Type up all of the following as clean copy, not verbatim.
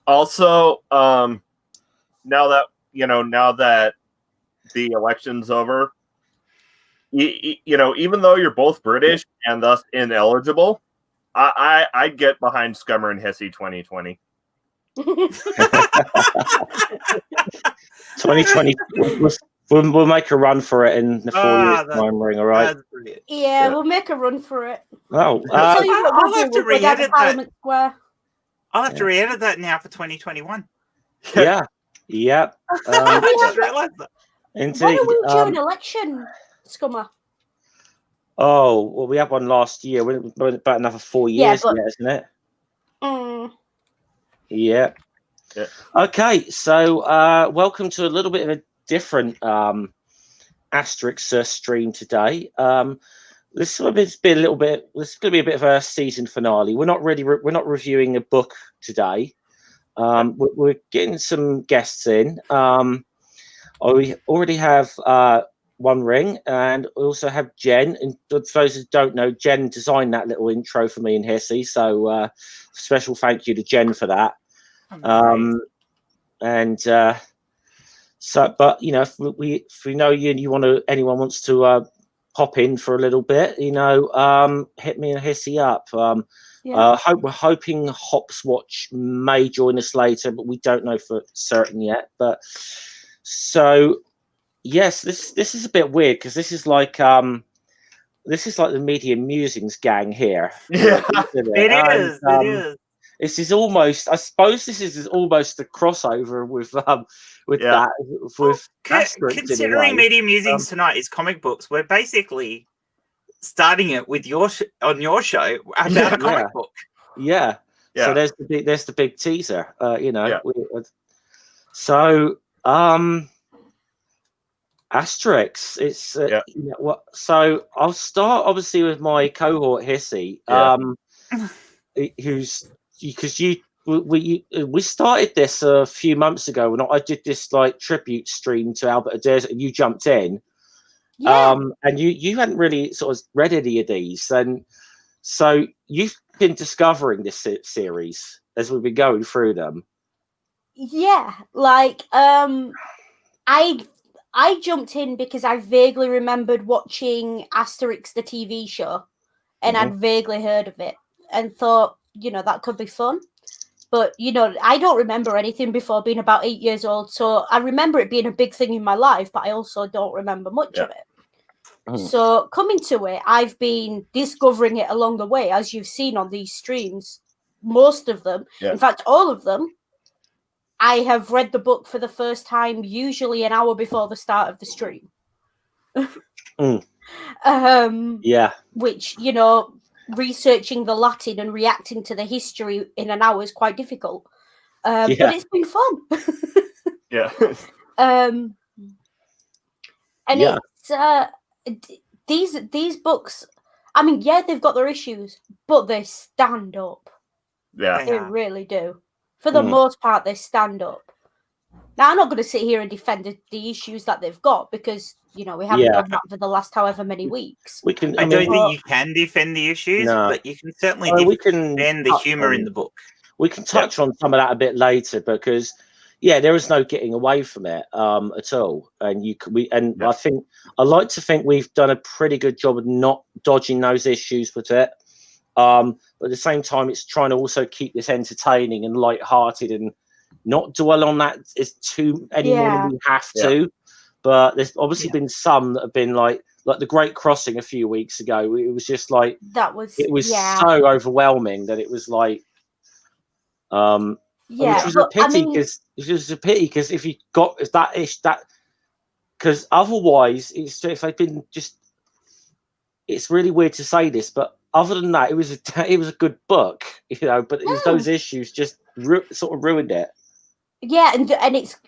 Also, now that the election's over, you know, even though you're both British and thus ineligible, I get behind Scummer and Hissy 2020. 2020. We'll make a run for it in the 4 years time ring, all right? Yeah, we'll make a run for it. Oh, I'll have to re-edit that. I'll have to re-edit that now for 2021. Yeah. I just realised that. Indeed. When are we due an election, Scummer? Oh, well, we had one last year. We're about another 4 years yet, isn't it? Yeah. Okay, so welcome to a little bit of a different Asterix stream today. This will be a little bit. This is going to be a bit of a season finale. We're not reviewing a book today. We're getting some guests in. We already have One Ring, and we also have Jen. And for those who don't know, Jen designed that little intro for me and Hissy. So special thank you to Jen for that. So, but you know, if we know you and anyone wants to pop in for a little bit, you know, hit me and Hissy up. We're hoping Hopswatch may join us later, but we don't know for certain yet. But so yes, this is a bit weird because this is like the Media Musings gang here. Yeah, it is. This is almost, I suppose, this is almost a crossover with Asterix. Considering Media Musings tonight is comic books, we're basically starting it with on your show about a comic book. Yeah. So there's the big teaser. You know. Yeah. So Asterix. It's you know, what. So I'll start obviously with my cohort Hissy, who's. Because we started this a few months ago when I did this like tribute stream to Albert Adair, and you jumped in, and you hadn't really sort of read any of these, and so you've been discovering this series as we've been going through them. Yeah, like I jumped in because I vaguely remembered watching Asterix the TV show, and I'd vaguely heard of it and thought, you know, that could be fun. But, you know, I don't remember anything before being about 8 years old. So I remember it being a big thing in my life, but I also don't remember much of it. So coming to it, I've been discovering it along the way, as you've seen on these streams. Most of them, in fact, all of them, I have read the book for the first time, usually an hour before the start of the stream. Which, you know, researching the Latin and reacting to the history in an hour is quite difficult, but it's been fun. It's these books, I mean, they've got their issues, but they stand up. They really do. For the most part, they stand up. Now, I'm not going to sit here and defend the issues that they've got, because, you know, we haven't done that for the last however many weeks. I don't think you can defend the issues, but you can certainly defend the humour in the book. We can touch on some of that a bit later, because there is no getting away from it at all. And I think I like to think we've done a pretty good job of not dodging those issues with it. But at the same time, it's trying to also keep this entertaining and light-hearted and not dwell on that any more than we have to. But there's obviously been some that have been like the Great Crossing a few weeks ago. It was just like it was so overwhelming that it was like which was a pity, because if you got because otherwise if they'd been just, it's really weird to say this, but other than that, it was a good book, you know. But it was those issues just sort of ruined it. Yeah, and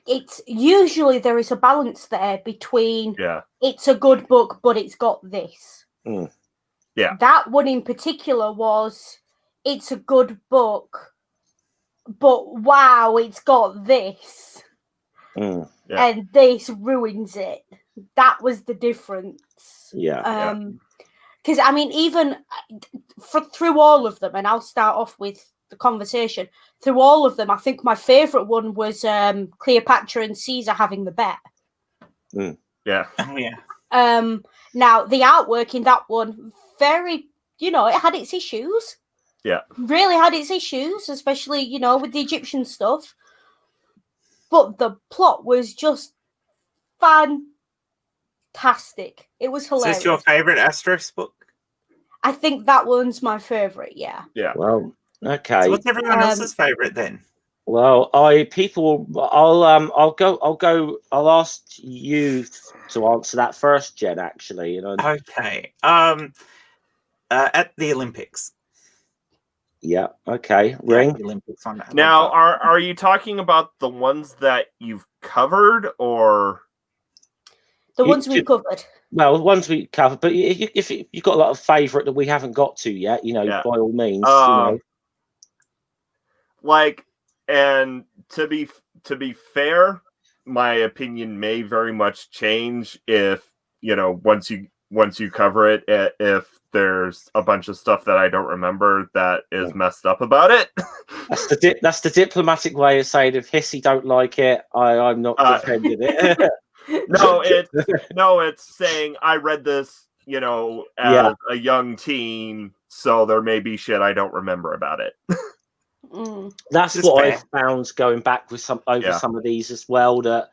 it's usually there is a balance there between it's a good book, but it's got this. Yeah. That one in particular was it's a good book, but wow, it's got this. Yeah. And this ruins it. That was the difference. Yeah. Because I mean, even through all of them, and I'll start off with the conversation. Through all of them, I think my favourite one was Cleopatra and Caesar having the bet. Yeah. Oh yeah. Now the artwork in that one, very, it had its issues. Yeah. Really had its issues, especially, with the Egyptian stuff. But the plot was just fantastic. It was hilarious. Is this your favourite Asterix book? I think that one's my favourite, yeah. Yeah. Well, okay. So what's everyone else's favourite then? Well, I'll ask you to answer that first, Jen, actually. Okay. At the Olympics. Yeah, okay. Ring. The Olympics one. Now, are you talking about the ones that you've covered, or the ones we covered? Well, the ones we covered, but if you've got a lot of favourite that we haven't got to yet, by all means, And to be fair, my opinion may very much change if once you cover it, if there's a bunch of stuff that I don't remember that is messed up about it. That's the diplomatic way of saying if Hissy don't like it, I'm not defending it. It's saying I read this, as a young teen, so there may be shit I don't remember about it. That's Just what fair. I found going back with some of these as well. That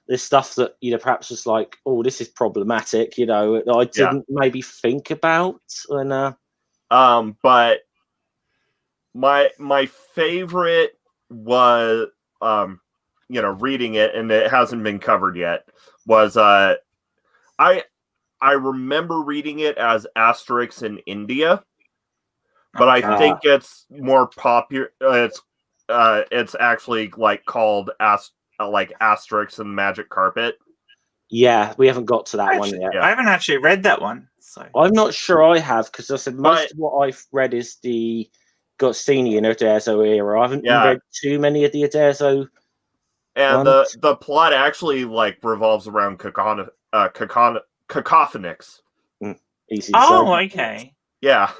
there's stuff that perhaps was like, oh, this is problematic. That I didn't maybe think about. And but my favorite was reading it, and it hasn't been covered yet. Was I remember reading it as Asterix in India. But I think it's more popular. It's actually called Asterix and the Magic Carpet. Yeah, we haven't got to that one yet. I haven't actually read that one, so I'm not sure I have, because I said most of what I've read is the Goscinny and Uderzo era. I haven't read too many of the Uderzo. And the plot actually revolves around cacophonics. Easy. okay. Yeah.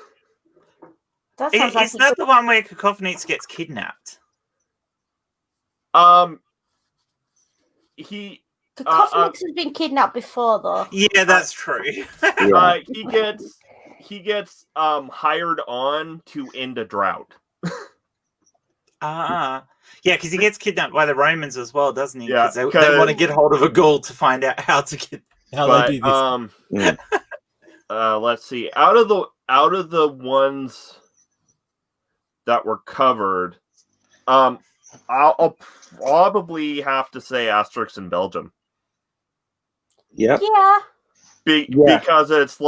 That sounds Is that the one where Cacophonix gets kidnapped? Cacophonix has been kidnapped before, though. Yeah, that's true. He gets hired on to end a drought. Yeah, because he gets kidnapped by the Romans as well, doesn't he? Yeah, they want to get hold of a Gaul to find out how they do this. Let's see. Out of the ones that were covered, I'll probably have to say Asterix in Belgium. Yeah. Because it's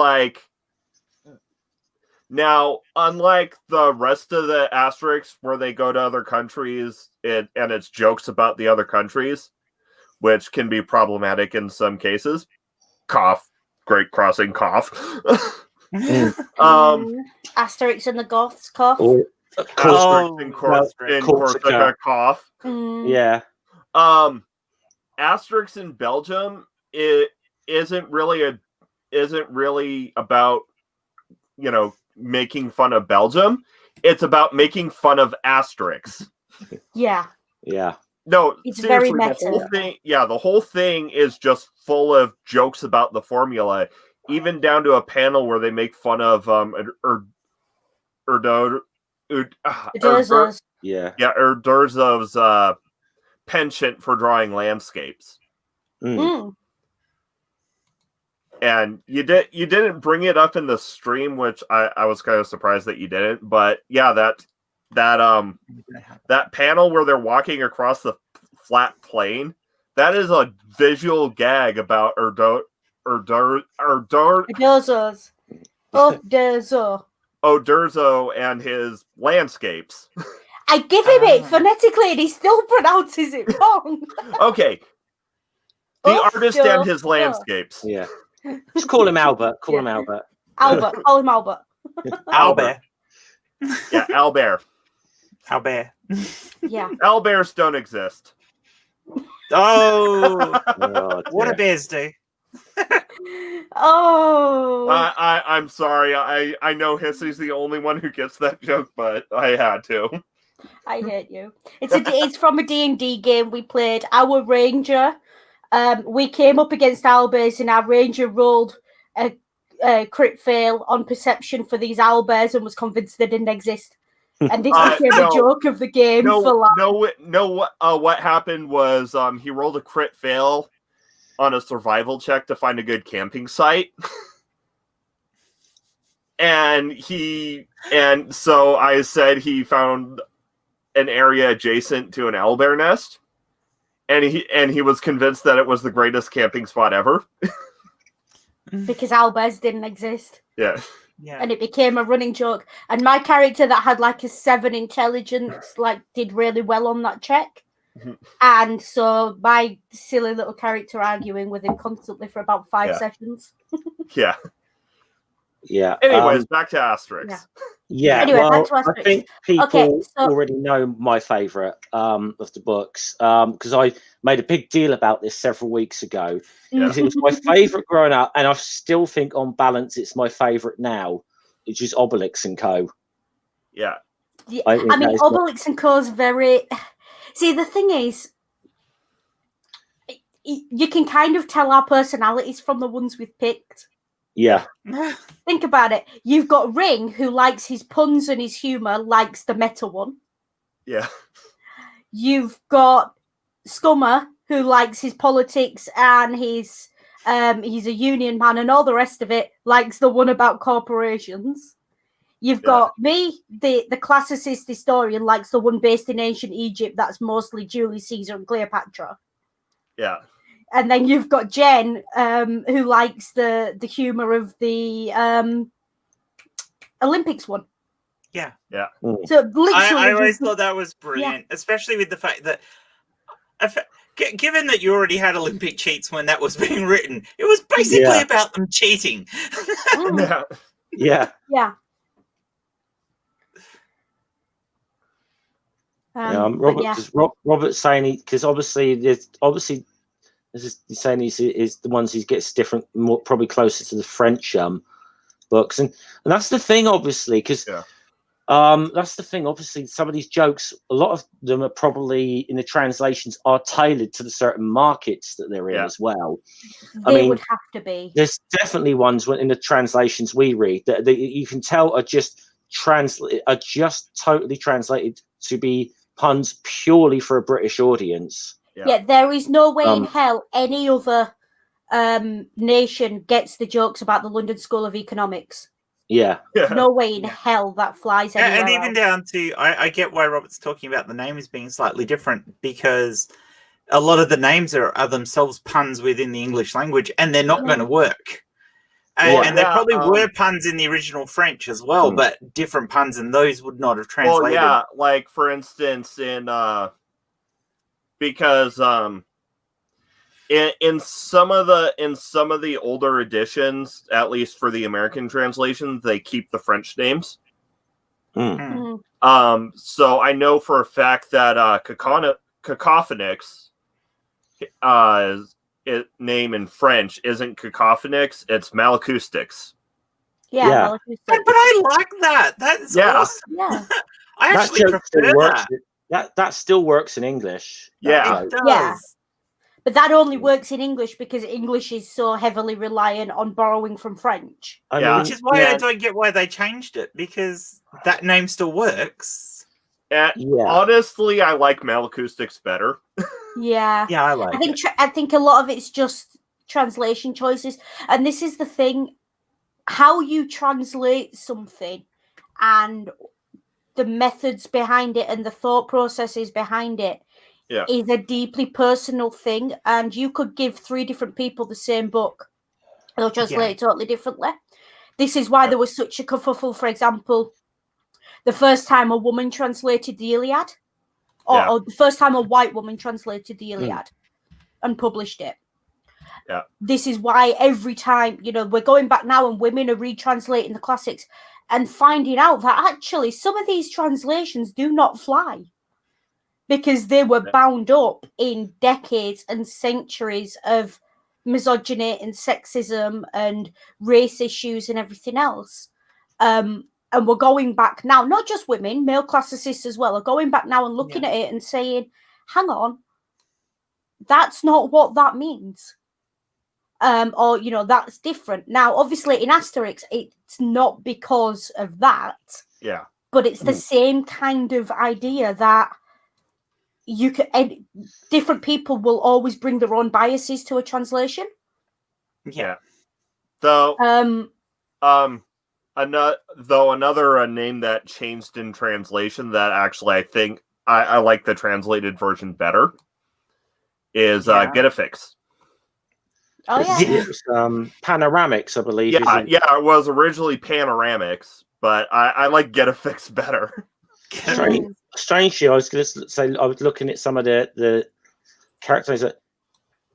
now, unlike the rest of the Asterix where they go to other countries and it's jokes about the other countries, which can be problematic in some cases. Cough. Great crossing, cough. Asterix and the Goths, cough. Asterix in Corsica, cough. Yeah. Asterix in Belgium, it isn't really about making fun of Belgium. It's about making fun of Asterix. Yeah. No, it's seriously, very meta. The whole thing is just full of jokes about the formula, even down to a Panel where they make fun of Uderzov's penchant for drawing landscapes. And you didn't bring it up in the stream, which I was kind of surprised that you didn't. But yeah, that panel where they're walking across the flat plain, that is a visual gag about Uderzo and his landscapes. I give him it phonetically, and he still pronounces it wrong. Okay. The Oof, artist Joe, and his landscapes. Yeah. Just call him Albert. Call him Albert. Albert, call him Albert. Albert. Yeah, Albert. Albert. Yeah. Alberts don't exist. Oh, Oh, what do dear. bears do? Oh. I'm sorry. I know Hissy's the only one who gets that joke, but I had to. I hate you. It's from a D&D game we played. Our ranger, we came up against owlbears, and our ranger rolled a crit fail on perception for these owlbears and was convinced they didn't exist. And this became a joke of the game for life. What happened was he rolled a crit fail on a survival check to find a good camping site. and so I said he found an area adjacent to an owlbear nest, and he was convinced that it was the greatest camping spot ever. Because owlbears didn't exist. Yeah. Yeah. And it became a running joke. And my character that had like a 7 intelligence did really well on that check. And so my silly little character arguing with him constantly for about 5 sessions. Yeah. Yeah. Anyways, back to Asterix. Yeah. Yeah, Anyway, well, back to Asterix. I think people so- already know my favourite of the books because I made a big deal about this several weeks ago. Because it was my favourite growing up, and I still think on balance it's my favourite now, which is Obelix and Co. Yeah. I mean, Obelix and Co. is very... See, the thing is, you can kind of tell our personalities from the ones we've picked. Yeah. Think about it. You've got Ring, who likes his puns and his humour, likes the meta one. Yeah. You've got Scummer, who likes his politics and he's a union man and all the rest of it, likes the one about corporations. You've got me, the classicist historian, likes the one based in ancient Egypt that's mostly Julius Caesar and Cleopatra. Yeah. And then you've got Jen, who likes the humour of the Olympics one. Yeah. Yeah. So literally, I always thought that was brilliant, especially with the fact that, given that you already had Olympic cheats when that was being written, it was basically about them cheating. Yeah. Yeah. Robert's saying because obviously this is saying is the ones he gets different, more probably closer to the French books, and that's the thing, obviously, because that's the thing. Obviously, some of these jokes, a lot of them are probably in the translations are tailored to the certain markets that they're in as well. They would have to be. There's definitely ones in the translations we read that you can tell are just totally translated to be puns purely for a British audience. Yeah, there is no way in hell any other nation gets the jokes about the London School of Economics. Yeah. No way in hell that flies anywhere And even else. down to, I get why Robert's talking about the names being slightly different, because a lot of the names are themselves puns within the English language, and they're not going to work. And there probably were puns in the original French as well, but different puns, and those would not have translated. Well, yeah, like for instance, because in some of the older editions, at least for the American translations, they keep the French names. So I know for a fact that Cacophonix name in French isn't Cacophonix, it's Malacoustics. Yeah. But I like that. That's awesome. Yeah. I actually prefer that. That still works in English. Yeah. It does. Yeah. But that only works in English because English is so heavily reliant on borrowing from French. Which is why I don't get why they changed it, because that name still works. Honestly, I like Malacoustics better. Yeah. Yeah, I like it. I think a lot of it's just translation choices. And this is the thing, how you translate something and the methods behind it and the thought processes behind it is a deeply personal thing. And you could give 3 different people the same book. They'll translate it totally differently. This is why there was such a kerfuffle, for example. the first time a woman translated the Iliad, or the first time a white woman translated the Iliad and published it. Yeah. This is why every time, we're going back now and women are retranslating the classics and finding out that actually some of these translations do not fly because they were bound up in decades and centuries of misogyny and sexism and race issues and everything else. And we're going back now, not just women, male classicists as well, are going back now and looking at it and saying, hang on, that's not what that means. Or, that's different. Now, obviously, in Asterix, it's not because of that. Yeah. But it's the same kind of idea that different people will always bring their own biases to a translation. Yeah. Though, another name that changed in translation that actually I think I like the translated version better is Getafix. Oh yeah, it was Panoramics, I believe. Yeah, it was originally Panoramics, but I like Getafix better. Strangely, I was going to say I was looking at some of the characters that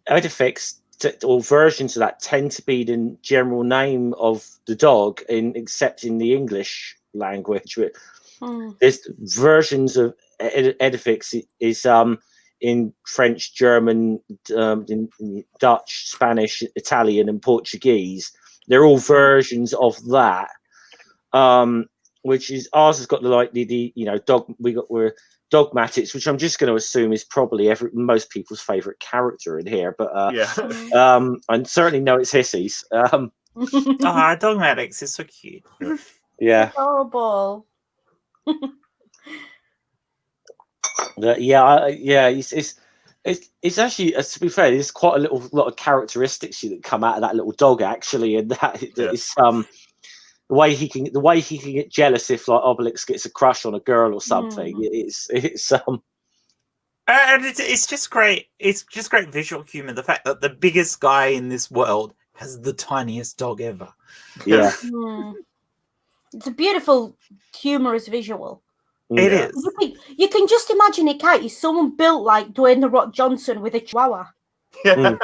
Getafix or versions of that tend to be the general name of the dog, except in the English language. There's versions of Getafix is in French, German, in Dutch, Spanish, Italian, and Portuguese. They're all versions of that. Which is ours has got the dog. We're Dogmatics, which I'm just going to assume is probably most people's favorite character in here. But I certainly know it's Hissy's. Dogmatics is so cute. Yeah, horrible. It's actually, to be fair, there's quite a lot of characteristics that come out of that little dog actually, and that is the way he can get jealous if like Obelix gets a crush on a girl or something. It's and it's just great. It's just great visual humor. The fact that the biggest guy in this world has the tiniest dog ever. Yeah, it's a beautiful, humorous visual. It is. You can just imagine it, can't you? Someone built like Dwayne the Rock Johnson with a chihuahua. Not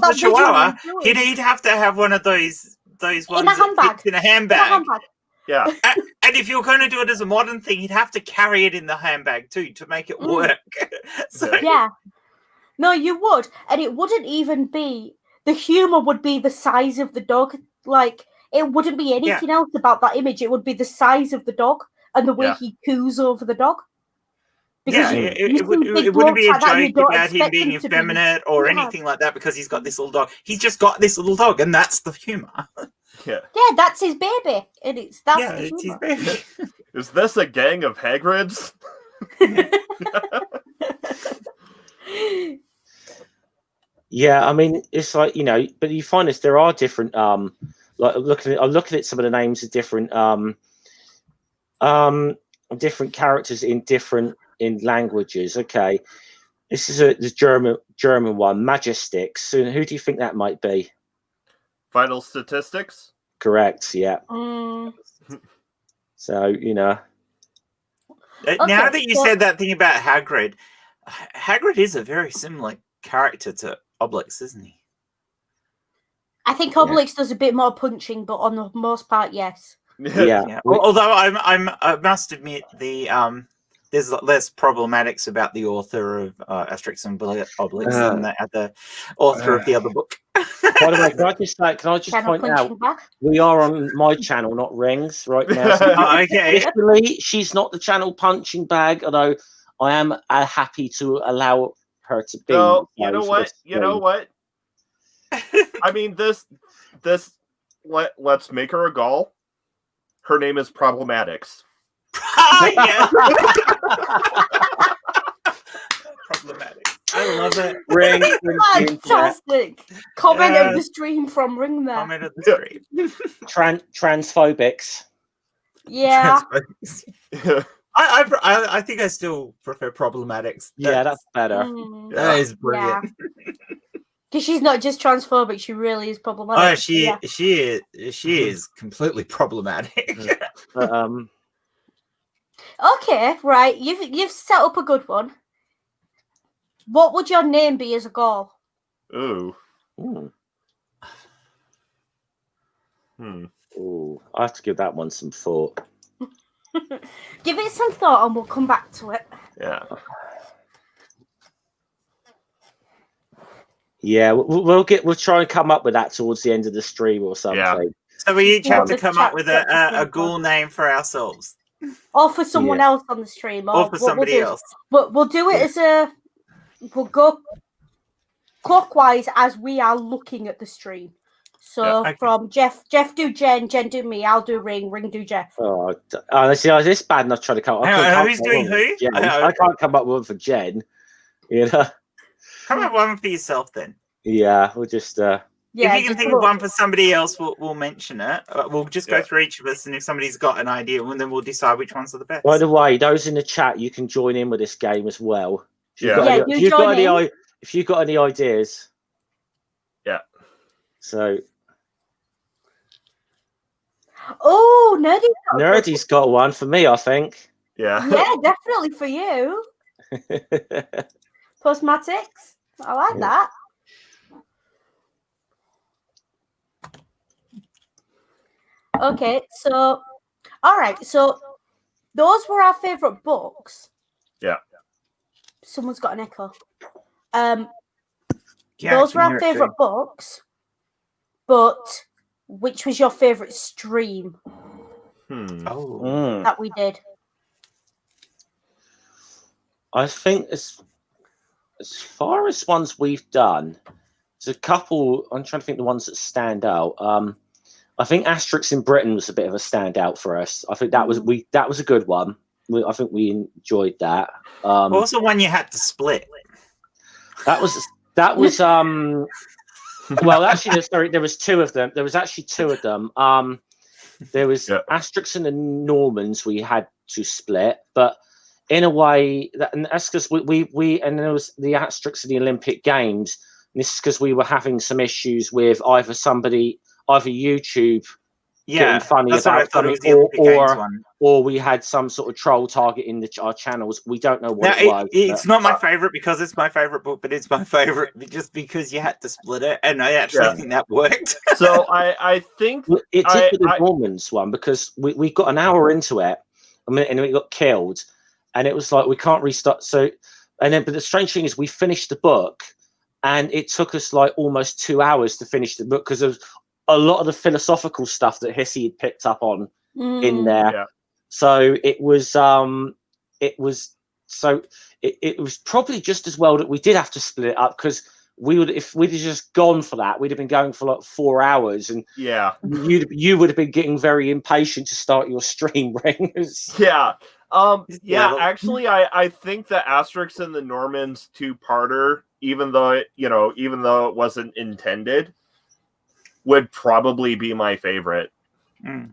just a chihuahua. He'd have to have one of those ones in a handbag. In a handbag. Yeah. And if you're going to do it as a modern thing, you'd have to carry it in the handbag too to make it work. No, you would, and it wouldn't even be. The humor would be the size of the dog. Like it wouldn't be anything else about that image. It would be the size of the dog and the way he coos over the dog. Because it wouldn't be a joke about him being effeminate or anything like that because he's got this little dog. He's just got this little dog, and that's the humor. Yeah, that's his baby, and it's his baby. Is this a gang of Hagrids? Yeah, I mean, it's like but you find this there are different. Like I'm looking at some of the names of different different characters in different languages. Okay, this is the German one, Majestix. So who do you think that might be? Vital Statistics. Correct. Yeah. So now that you said that thing about Hagrid is a very similar character to Obelix, isn't he? I think Obelix does a bit more punching, but on the most part, yes. Yeah. Although I must admit there's less problematics about the author of Asterix and Obelix than the author of the other book. By the way, can I just point out we are on my channel, not Rings, right now. So okay. She's not the channel punching bag, although I am happy to allow her to be. No, you know what? I mean, let's make her a Gaul. Her name is Problematics. Problematic. I love it. Ring. Fantastic. Comment of the stream from Ring there. Comment of the stream. Transphobics. Yeah. I think I still prefer Problematics. That's better. That is brilliant. Because she's not just transphobic; she really is problematic. Oh, she is completely problematic. Okay, right. You've set up a good one. What would your name be as a goal? Ooh. Ooh. Hmm. Ooh, I have to give that one some thought. Give it some thought and we'll come back to it. Yeah. Yeah, we'll try and come up with that towards the end of the stream or something. Yeah. So we each have to Let's come chat- up with let's just a think ghoul of- name for ourselves. Or for someone else on the stream. Or for what somebody we'll do else. We'll do it as a... We'll go clockwise as we are looking at the stream. So from Jeff do Jen do me, I'll do Ring do Jeff. Oh, honestly, this bad enough trying to come up. Who's doing who? I can't come up with one for Jen. You know? Come up with one for yourself then. Yeah, we'll just... if you can think of one for somebody else, we'll mention it. We'll just go through each of us, and if somebody's got an idea, and then we'll decide which ones are the best. By the way, those in the chat, you can join in with this game as well. If you've got any ideas. Yeah. So... Oh, Nerdy's got one for me, I think. Yeah. Yeah, definitely for you. Postmatics. I like that. Okay, so all right, so those were our favorite books. Yeah. Someone's got an echo. Yeah, those were our favorite books, but which was your favorite stream that we did? I think as far as ones we've done, there's a couple. I'm trying to think the ones that stand out. I think Asterix in Britain was a bit of a standout for us. I think that was a good one. I think we enjoyed that. What was the one you had to split? That was well, actually, there was two of them. There was actually two of them. There was Asterix and the Normans we had to split, but in a way, and that's because we and there was the Asterix and the Olympic Games. And this is because we were having some issues with either YouTube getting funny about something, or we had some sort of troll targeting our channels. We don't know what it was. It's not my favorite because it's my favorite book, but it's my favorite just because you had to split it, and I actually think that worked. So I think it did with the Normans one because we got an hour into it, and we got killed, and it was like we can't restart. So, but the strange thing is we finished the book, and it took us like almost 2 hours to finish the book because of a lot of the philosophical stuff that Hissy had picked up on in there. Yeah. So it was probably just as well that we did have to split it up because if we'd have just gone for that, we'd have been going for like 4 hours, and you would have been getting very impatient to start your stream, Ring. Actually, I think the Asterix and the Normans 2-parter, even though it wasn't intended, would probably be my favorite. I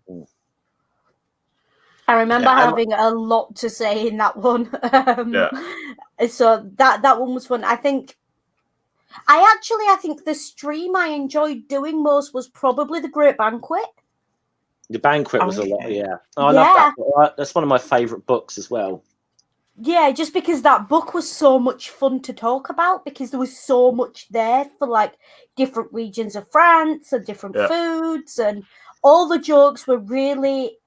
remember having a lot to say in that one. So that one was fun. I think the stream I enjoyed doing most was probably the Great Banquet. The Banquet was a lot, yeah. I love that. That's one of my favorite books as well. Yeah, just because that book was so much fun to talk about because there was so much there for like different regions of France and different foods, and all the jokes were really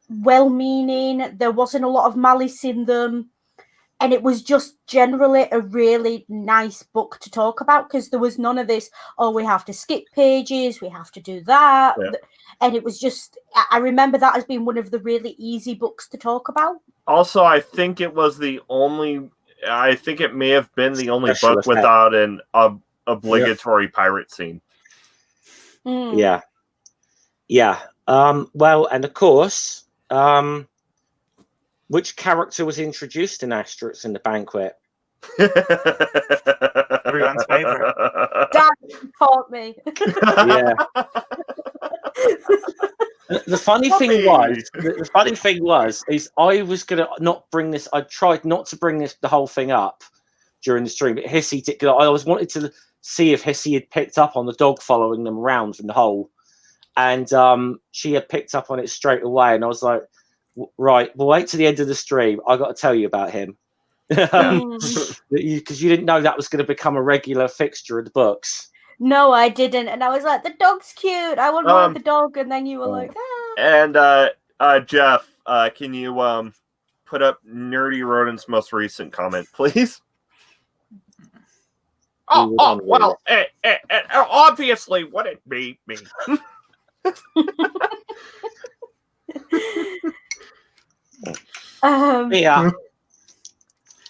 well-meaning. There wasn't a lot of malice in them, and it was just generally a really nice book to talk about because there was none of this, we have to skip pages, we have to do that. And it was just, I remember that as being one of the really easy books to talk about. Also, I think it may have been the only book without an obligatory pirate scene. Yeah. Well, and of course, which character was introduced in Asterix in the Banquet? Everyone's favorite. Dad taught me. Yeah. The funny thing was, I was gonna not bring this. I tried not to bring the whole thing up during the stream, but Hissy did. I wanted to see if Hissy had picked up on the dog following them around from the hole, and she had picked up on it straight away. And I was like, Right, we'll wait to the end of the stream. I got to tell you about him. Because you didn't know that was going to become a regular fixture in the books. No, I didn't, and I was like, the dog's cute. I want more of the dog, and then you were like, ah. And Jeff, can you put up Nerdy Rodent's most recent comment, please? Well, obviously, what it made me. Yeah.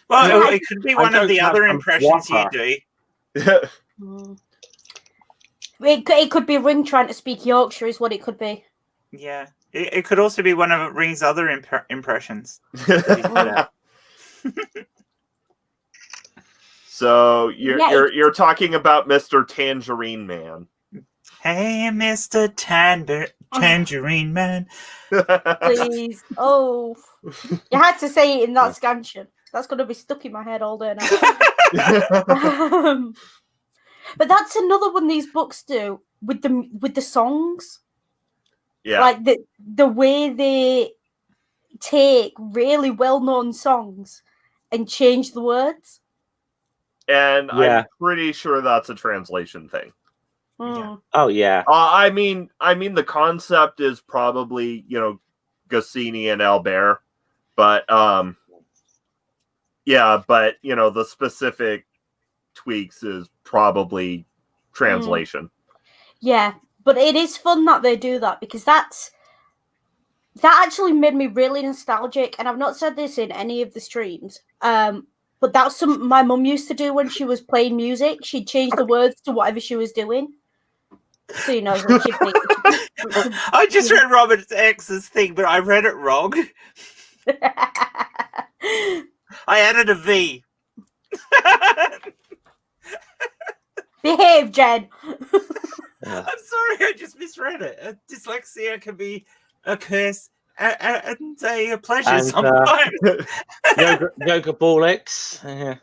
Well, it could be one of the other impressions you do. It could be Ring trying to speak Yorkshire, is what it could be. Yeah, it could also be one of Ring's other impressions. So you're talking about Mr. Tangerine Man. Hey, Mr. Tangerine Man. Please. Oh. You had to say it in that scansion. That's going to be stuck in my head all day now. But that's another one these books do with the songs. Yeah. Like the way they take really well-known songs and change the words. And I'm pretty sure that's a translation thing. Yeah. Oh yeah. I mean, the concept is probably Goscinny and Albert, but but the specific tweaks is probably translation. Yeah, but it is fun that they do that, because that actually made me really nostalgic, and I've not said this in any of the streams. But that's something my mum used to do when she was playing music. She'd change the words to whatever she was doing. So you know what she'd think. I just read Robert X's thing, but I read it wrong. I added a V. Behave, Jen. I'm sorry, I just misread it. Dyslexia can be a curse and a pleasure sometimes. Yoga Ballix. Yeah.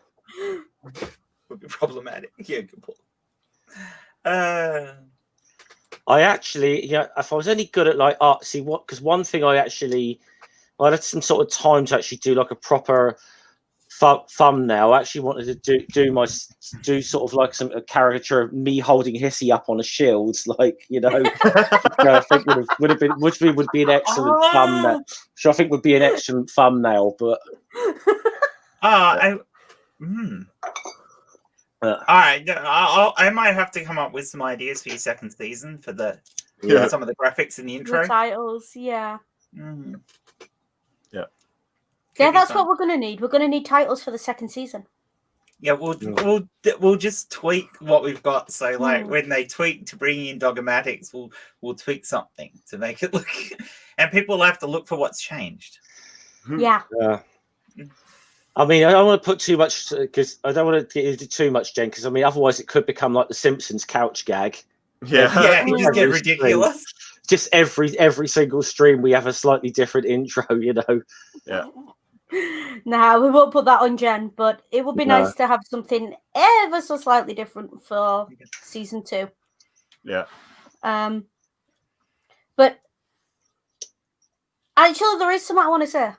Would be problematic. Yoga Ball. I actually, if I was any good at like artsy, because one thing I had some sort of time to actually do like a proper thumbnail. I actually wanted to do sort of like a caricature of me holding Hissy up on a shield, like I think would be an excellent thumbnail. So I think would be an excellent thumbnail, but all right, I might have to come up with some ideas for your second season for some of the graphics in the intro. The titles, yeah. Mm. Yeah, that's what we're going to need. We're going to need titles for the second season. Yeah, we'll just tweak what we've got. So, like, when they tweak to bring in Dogmatics, we'll tweak something to make it look... And people will have to look for what's changed. Yeah. I mean, I don't want to put too much, because I don't want to get into too much, Jen, because, I mean, otherwise it could become like the Simpsons couch gag. Yeah, it just get ridiculous. Just every single stream, we have a slightly different intro, Yeah. No, we won't put that on Jen, but it would be nice to have something ever so slightly different for season 2. Yeah. But actually, there is something I want to say.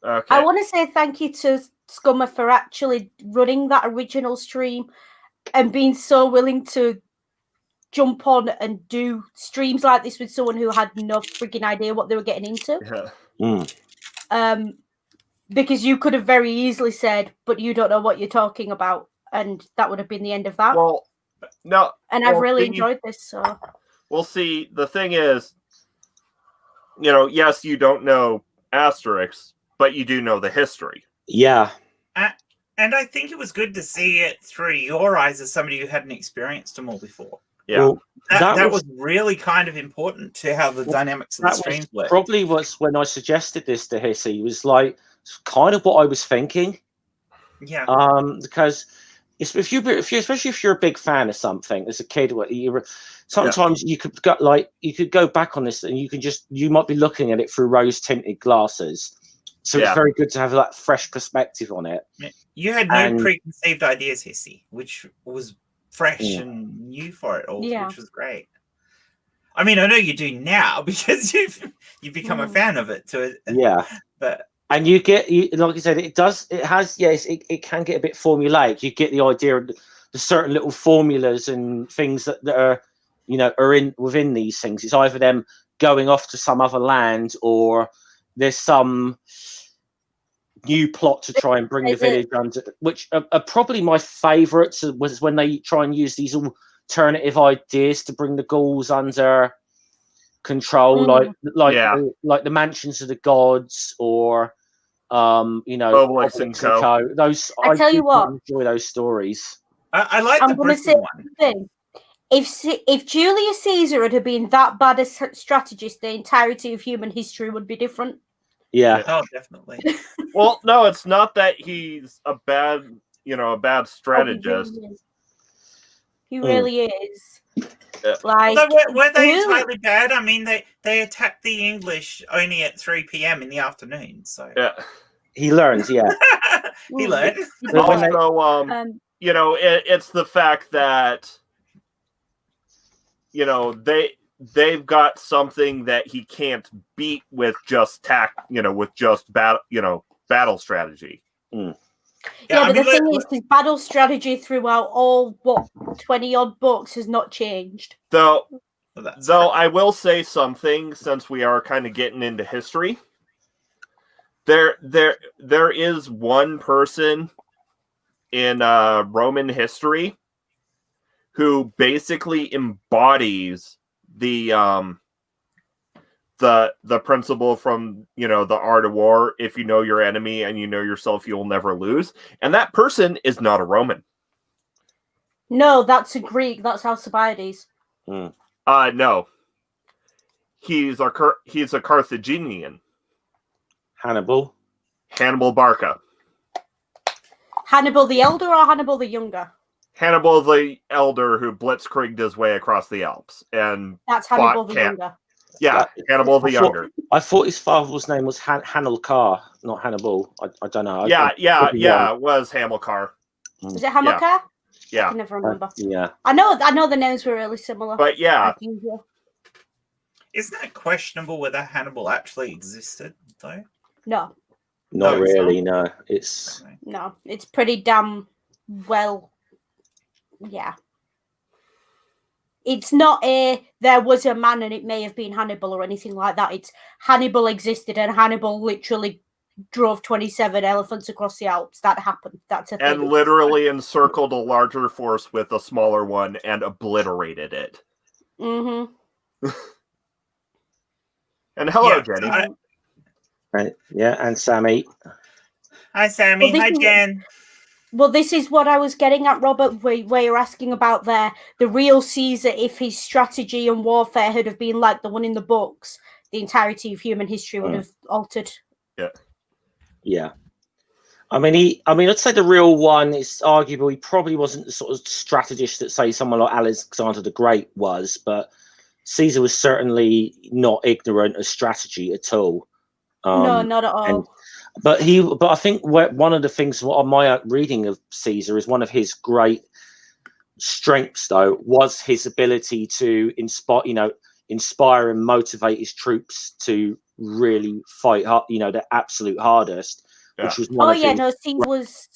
Okay. I want to say thank you to Scummer for actually running that original stream and being so willing to jump on and do streams like this with someone who had no freaking idea what they were getting into. Yeah. Because you could have very easily said, but you don't know what you're talking about, and that would have been the end of that. Well, no. And I've really enjoyed this, so. Well, see, the thing is, yes, you don't know Asterix, but you do know the history. Yeah. And I think it was good to see it through your eyes as somebody who hadn't experienced them all before. Yeah. Well, that was really kind of important to how the dynamics of the streams work. Probably was when I suggested this to Hissy, was like kind of what I was thinking. Yeah. Because especially if you're a big fan of something as a kid, sometimes you could go back on this and you might be looking at it through rose tinted glasses. So it's very good to have that fresh perspective on it. You had no preconceived ideas, Hissy, which was fresh and new for it all, which was great. I mean, I know you do now because you've become a fan of it. Yeah, but and you like I said, it has yes, it can get a bit formulaic. You get the idea of the certain little formulas and things that are within these things. It's either them going off to some other land, or there's some new plot to try and bring the village under, which are probably my favourites, was when they try and use these alternative ideas to bring the Gauls under control, like the mansions of the gods, or Obelix and Co. Those I tell you what, enjoy those stories. I like the Bristol one. Thing. If Julius Caesar had been that bad a strategist, the entirety of human history would be different. Yeah. Oh, definitely. Well, no, it's not that he's a bad strategist. He really is. Like, were they entirely bad? I mean, they attacked the English only at 3 p.m. in the afternoon. So yeah, he learns. Yeah, he learned. Also, it's the fact that they've got something that he can't beat with just battle strategy. Yeah, but the thing is, his battle strategy throughout all 20 odd books has not changed. Though I will say something, since we are kind of getting into history. There is one person in Roman history who basically embodies the principle from the art of war: if you know your enemy and you know yourself, you'll never lose. And that person is not a Roman. No, that's a Greek. That's Alcibiades. No, he's a Carthaginian. Hannibal Barca. Hannibal the Elder or Hannibal the Younger? Hannibal the Elder, who blitzkrieged his way across the Alps, and that's Hannibal the Younger. Yeah, Hannibal the Younger. I thought his father's name was Hamilcar, not Hannibal. I don't know. It was Hamilcar. Was it Hamilcar? Yeah. I can never remember. Yeah. I know the names were really similar. But yeah. Isn't it questionable whether Hannibal actually existed, though? No. Not really, no. It's pretty damn well. Yeah. It's not there was a man and it may have been Hannibal or anything like that. It's Hannibal existed and Hannibal literally drove 27 elephants across the Alps. That happened. That's a thing. And literally encircled a larger force with a smaller one and obliterated it. Mm-hmm. And hello, Jenny. Right. Yeah, and Sammy. Hi, Sammy. Hi, Jen. Well, this is what I was getting at, Robert, where you're asking about the real Caesar. If his strategy and warfare had have been like the one in the books, the entirety of human history would have altered. Yeah. Yeah. I mean, I'd say the real one is arguable. He probably wasn't the sort of strategist that, say, someone like Alexander the Great was, but Caesar was certainly not ignorant of strategy at all. No, not at all. But I think one of the things on my reading of Caesar is one of his great strengths, though, was his ability to inspire and motivate his troops to really fight hard, the absolute hardest. Yeah. Which was one Caesar was.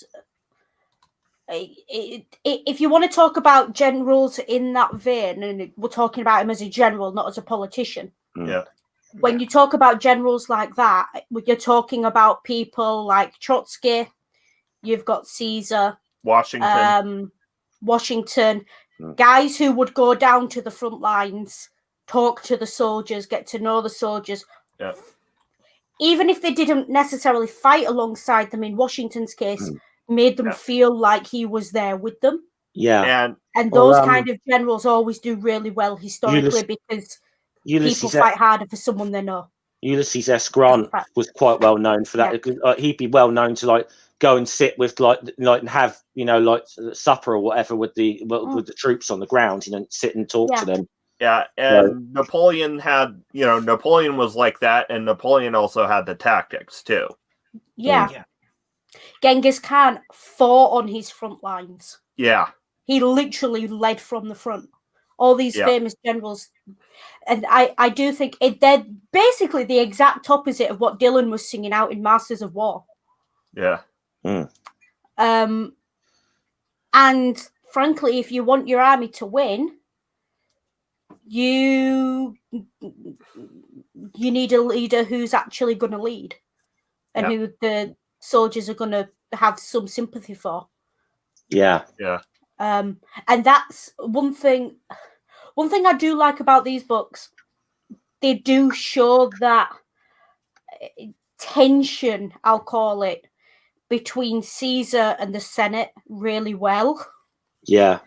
If you want to talk about generals in that vein, and we're talking about him as a general, not as a politician. Yeah. When you talk about generals like that, you're talking about people like Trotsky. You've got Caesar, Washington, guys who would go down to the front lines, talk to the soldiers, get to know the soldiers. Yeah. Even if they didn't necessarily fight alongside them, in Washington's case, made them feel like he was there with them. Yeah. And those kind of generals always do really well historically because people fight harder for someone they know. Ulysses S. Grant was quite well known for that. Yeah. He'd be well known to go and sit with and have supper or whatever with the troops on the ground, sit and talk to them. Yeah, and Napoleon was like that, and Napoleon also had the tactics too. Yeah. Genghis Khan fought on his front lines. Yeah. He literally led from the front. all these famous generals. And I do think they're basically the exact opposite of what Dylan was singing out in Masters of War. Yeah. And frankly, if you want your army to win, you need a leader who's actually going to lead and who the soldiers are going to have some sympathy for. Yeah. And that's one thing I do like about these books. They do show that tension, I'll call it, between Caesar and the Senate really well. Yeah.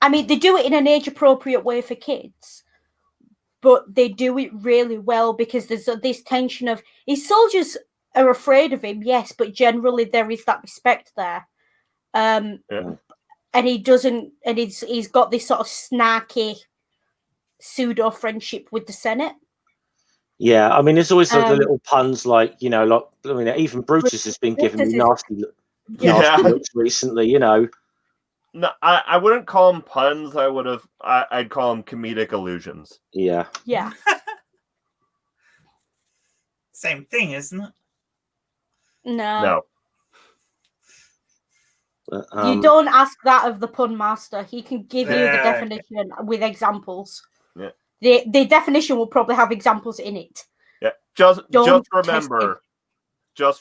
I mean, they do it in an age-appropriate way for kids, but they do it really well because there's this tension of his soldiers are afraid of him, yes, but generally there is that respect there. And he doesn't, and he's got this sort of snarky pseudo friendship with the Senate. Yeah, I mean, there's always the little puns, like, you know, like, I mean, even Brutus has been giving me nasty looks recently, you know. No, I wouldn't call them puns. I'd call them comedic illusions. Yeah. Yeah. Same thing, isn't it? No. But, you don't ask that of the pun master. He can give you the definition with examples. Yeah. The definition will probably have examples in it. Yeah. Just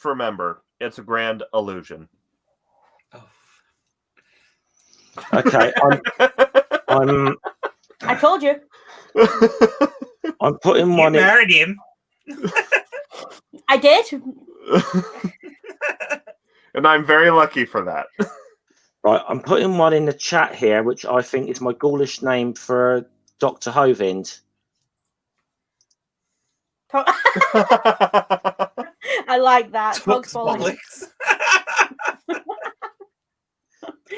remember, it's a grand illusion. Okay. I told you. I'm putting one You in. married him. I did. And I'm very lucky for that. Right, I'm putting one in the chat here, which I think is my Gaulish name for Dr. Hovind. I like that. Bollocks.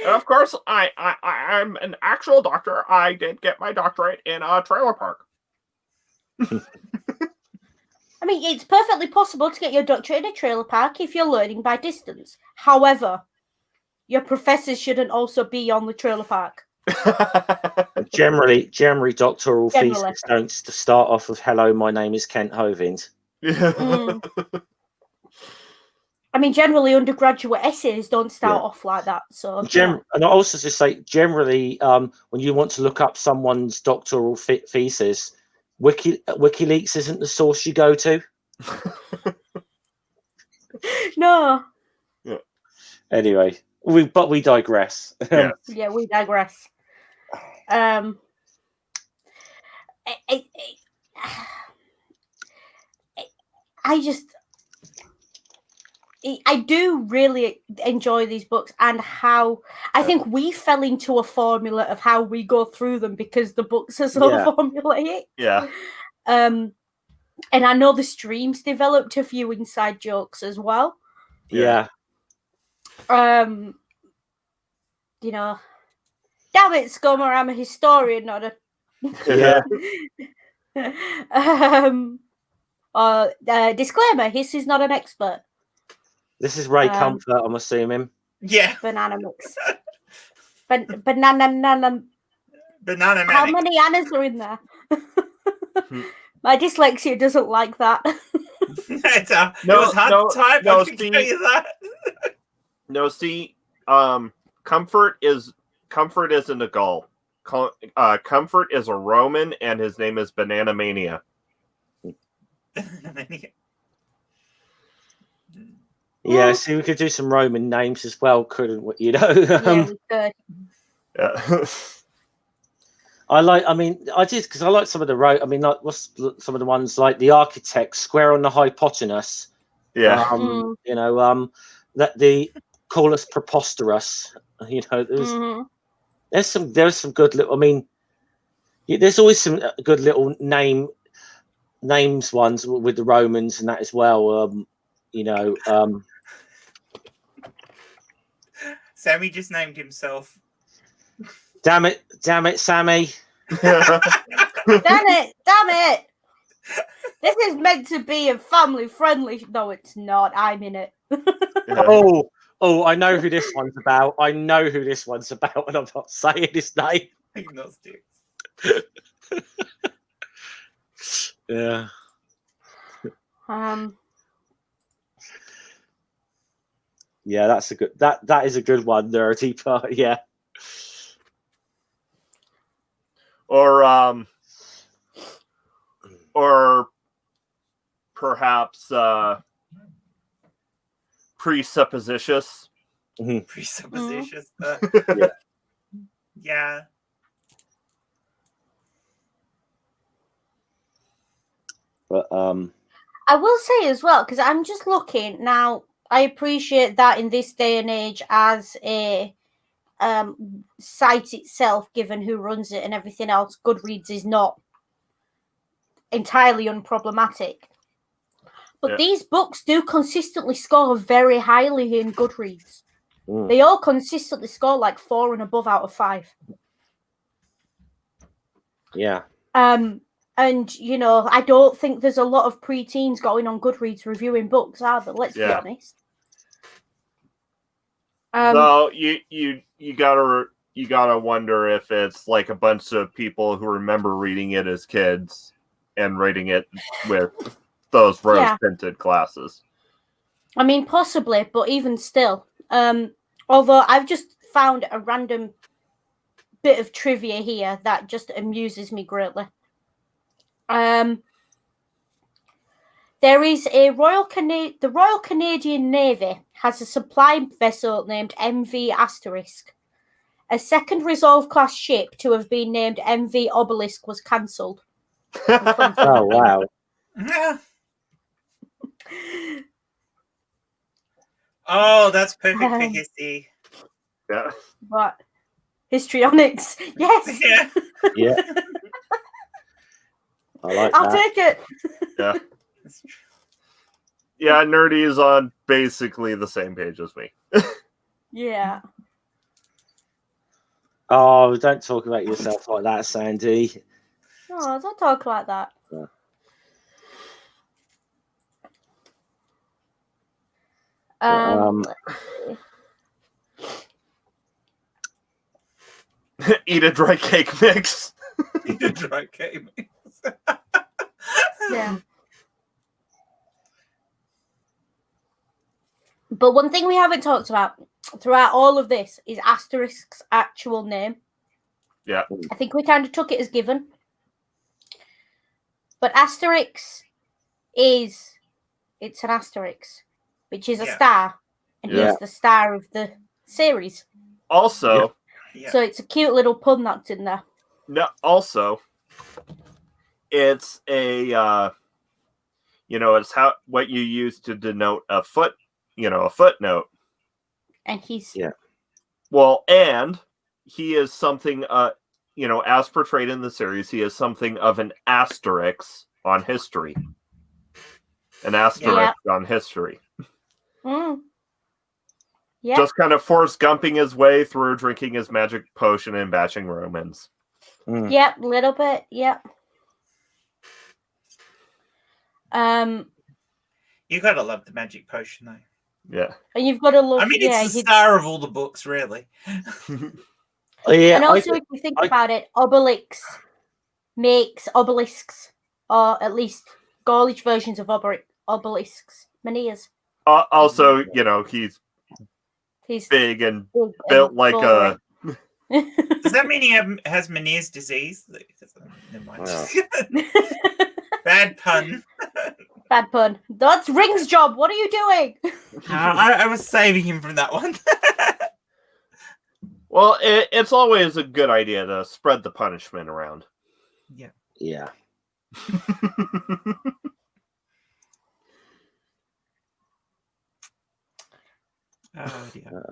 And of course, I'm an actual doctor. I did get my doctorate in a trailer park. I mean, it's perfectly possible to get your doctorate in a trailer park if you're learning by distance. However, your professors shouldn't also be on the trailer park. Generally, doctoral theses don't start off with "Hello, my name is Kent Hovind." I mean, generally, undergraduate essays don't start off like that. So, and I also just say, generally, when you want to look up someone's doctoral thesis, WikiLeaks isn't the source you go to. No. Yeah. Anyway, we digress. Yeah, we digress. I do really enjoy these books and how I think we fell into a formula of how we go through them because the books are so formulaic. Yeah. And I know the streams developed a few inside jokes as well. Yeah. You know, damn it, Scummer, I'm a historian, not a disclaimer, Hissy is not an expert. This is Ray Comfort, I'm assuming. Yeah. Banana mix. Banana. How many Annas are in there? My dyslexia doesn't like that. It was hard to type. I can tell you that. No, see, Comfort isn't a Gaul. Comfort is a Roman, and his name is Banana Mania. Yeah, see, we could do some Roman names as well, couldn't we? You know? Yeah, we could. Yeah. I did, because I like some of the like, what's some of the ones like the Architect, Square on the Hypotenuse. Yeah. You know, that the call us preposterous. You know, there's some good little. There's always some good little names ones with the Romans and that as well. You know, Sammy just named himself. Damn it, Sammy. Damn it. This is meant to be a family friendly. No, it's not. I'm in it. Oh, I know who this one's about. And I'm not saying his name. Yeah. Yeah, that's a good. That is a good one, nerdy part. Yeah. Or perhaps presuppositious. Presuppositious. Yeah. Yeah. But I will say as well, because I'm just looking now. I appreciate that in this day and age, as a site itself, given who runs it and everything else, Goodreads is not entirely unproblematic. But these books do consistently score very highly in Goodreads. They all consistently score like 4 and above out of 5. Yeah. And you know, I don't think there's a lot of preteens going on Goodreads reviewing books either. Let's be honest. So you gotta wonder if it's like a bunch of people who remember reading it as kids and reading it with those rose-tinted glasses. I mean, possibly, but even still, although I've just found a random bit of trivia here that just amuses me greatly. There is the Royal Canadian Navy has a supply vessel named MV Asterix. A second Resolve class ship to have been named MV Obelisk was cancelled. Oh wow. Oh, that's perfect for Hissy. Yeah. What? Histrionics. Yes. Yeah. Yeah. I like I'll that. take it. Yeah. Yeah, Nerdy is on basically the same page as me. Yeah. Oh, don't talk about yourself like that, Sandy. No, don't talk like that. Eat a dry cake mix. Eat a dry cake mix. Yeah. But one thing we haven't talked about throughout all of this is Asterix's actual name. Yeah. I think we kind of took it as given. But Asterix it's an Asterix, which is a star. And he's the star of the series. Also, so it's a cute little pun that's in there. No, also, it's a it's what you use to denote a footnote. And he's well, and he is something as portrayed in the series, he is something of an Asterix on history. An Asterix on history. Yeah. Just kind of Forrest Gumping his way through drinking his magic potion and bashing Romans. Yep, little bit. Yep. You gotta love the magic potion, though. Yeah. And you've got to love. I mean, it's the star of all the books, really. And also, if you think about it, Obelix makes obelisks, or at least Gaulish versions of obelisks. Menhirs. Also, he's big and built like a. Does that mean he has Meniere's disease? Never mind. Bad pun. Bad pun. That's Ring's job. What are you doing? I was saving him from that one. Well, it's always a good idea to spread the punishment around. Yeah. Yeah. Oh, dear.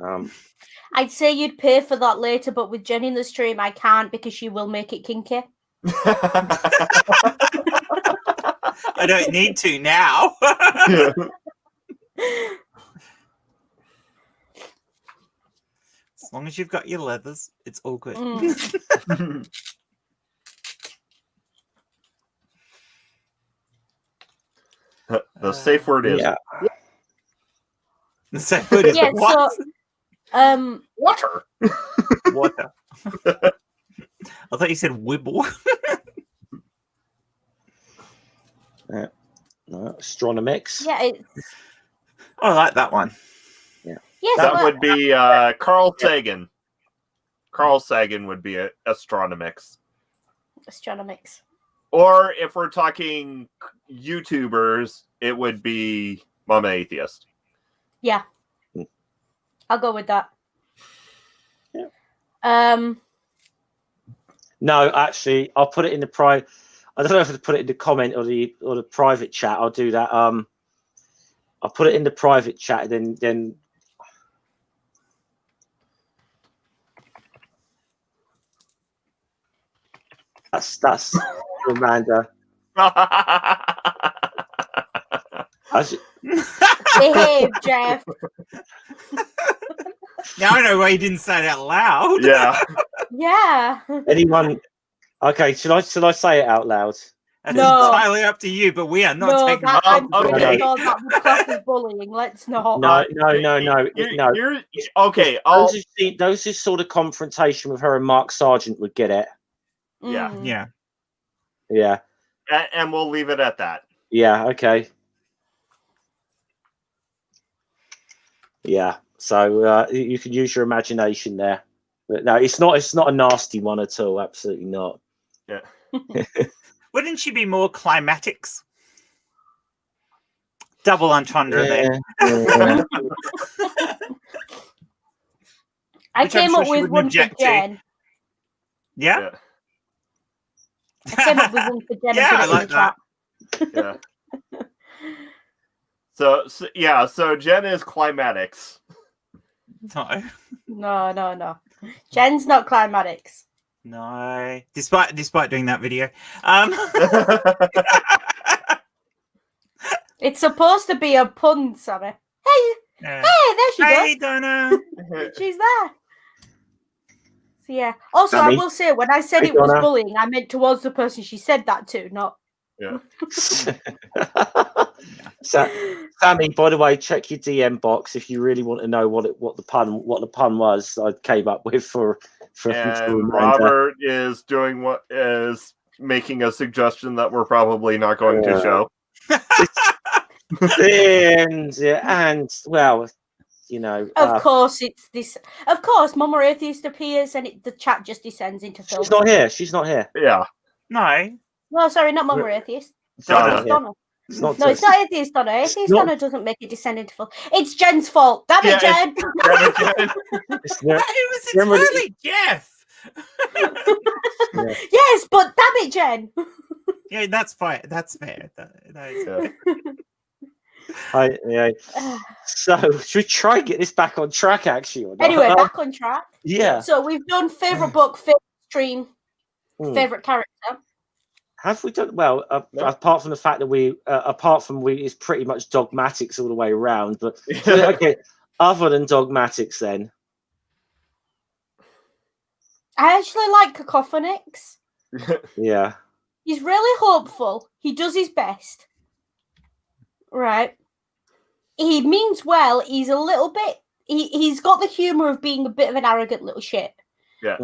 I'd say you'd pay for that later, but with Jenny in the stream, I can't because she will make it kinky. I don't need to now. As long as you've got your leathers, it's all good. The safe word is the safe word is what? So, water. Water. I thought you said Wibble. No, Astronomics. Yeah, it's I like that one. Yeah. yes, That but would be Carl Sagan. Carl Sagan would be Astronomics. Astronomics. Or if we're talking YouTubers, it would be Mama Atheist. Yeah. I'll go with that. Yeah. No, actually, I'll put it in the private. I don't know if to put it in the comment or the private chat. I'll do that. I'll put it in the private chat. Then that's Amanda. Behave, Jeff. Now I know why you didn't say it out loud. Yeah. Yeah. Anyone? Okay, should I say it out loud? That's No. entirely up to you, but we are not No, taking that, I'm okay. God, that would class as bullying. Let's not. No. You're, okay, Those who saw the confrontation with her and Mark Sargent would get it. Yeah. Mm. Yeah. And we'll leave it at that. Yeah. Okay. Yeah. So you can use your imagination there. But no, it's not a nasty one at all. Absolutely not. Yeah. Wouldn't she be more climatics? Double entendre there. Yeah. I Which I'm came sure up she with wouldn't one for object to. Jen. Yeah? I came up with one for Jen. Yeah, and I put it in like the that. chat. Yeah. So Jen is climatics. No. No. Jen's not climatics. No. Despite doing that video. It's supposed to be a pun, Sammy. Hey, there she Hey, goes. Donna. She's there. So yeah. Also, Sammy? I will say, when I said Hey, it was Donna. bullying, I meant towards the person she said that to, not. Yeah. So, Sammy, by the way, check your DM box if you really want to know what the pun was I came up with for And Robert is making a suggestion that we're probably not going to show. and well, you know, Of course, it's this. Of course, Mama Atheist appears, and the chat just descends into film. She's not here. Yeah. No. No, sorry, not Mama Atheist. Donna. It's Donna. It's not. No, it's not Atheist Donna. Atheist not- Donna doesn't make it descend into film. It's Jen's fault. Damn it, Yeah, Jen. It was entirely Jeff. Yes, but damn it, Jen. Yeah, that's fine. That's fair. That is fair. So should we try and get this back on track? Actually, or not? Anyway, back on track. Yeah. So we've done favorite book, favorite stream, favorite character. Have we done well? No. Apart from the fact that it's pretty much dogmatics all the way around. But okay, other than dogmatics, then I actually like Cacophonix. yeah, He's really hopeful. He does his best. Right. He means well. He's a little bit. He's got the humor of being a bit of an arrogant little shit. Yeah.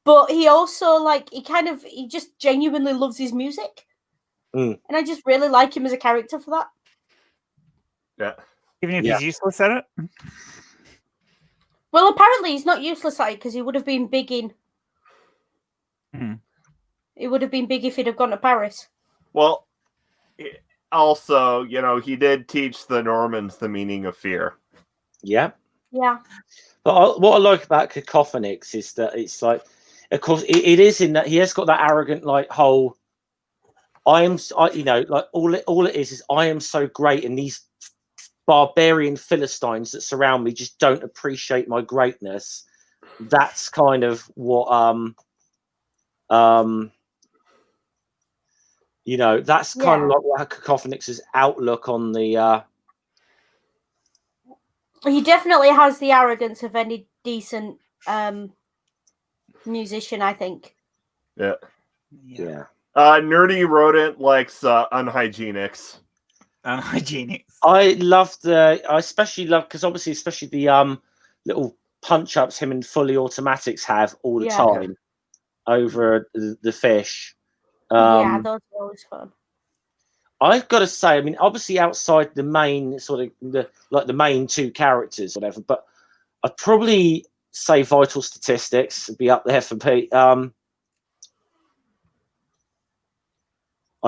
But he also he just genuinely loves his music. And I just really like him as a character for that. Yeah. Even if he's useless at it? Well, apparently he's not useless at it because he would have been big in. He would have been big if he'd have gone to Paris. Well, also, he did teach the Normans the meaning of fear. Yeah. Yeah. But what I like about Cacophonix is that it's like, of course, it is in that he has got that arrogant, like, whole. All it is I am so great, and these barbarian Philistines that surround me just don't appreciate my greatness. That's kind of what that's kind of like what Cacophonix's outlook on the. He definitely has the arrogance of any decent musician, I think. Yeah. Yeah. Nerdy Rodent likes unhygienics. Unhygienics. I especially love because especially the little punch ups him and fully automatics have all the time. over the fish. Yeah, those are always fun. I've got to say, I mean, obviously outside the main sort of the main two characters, whatever, but I'd probably say Vital Statistics would be up there for Pete. I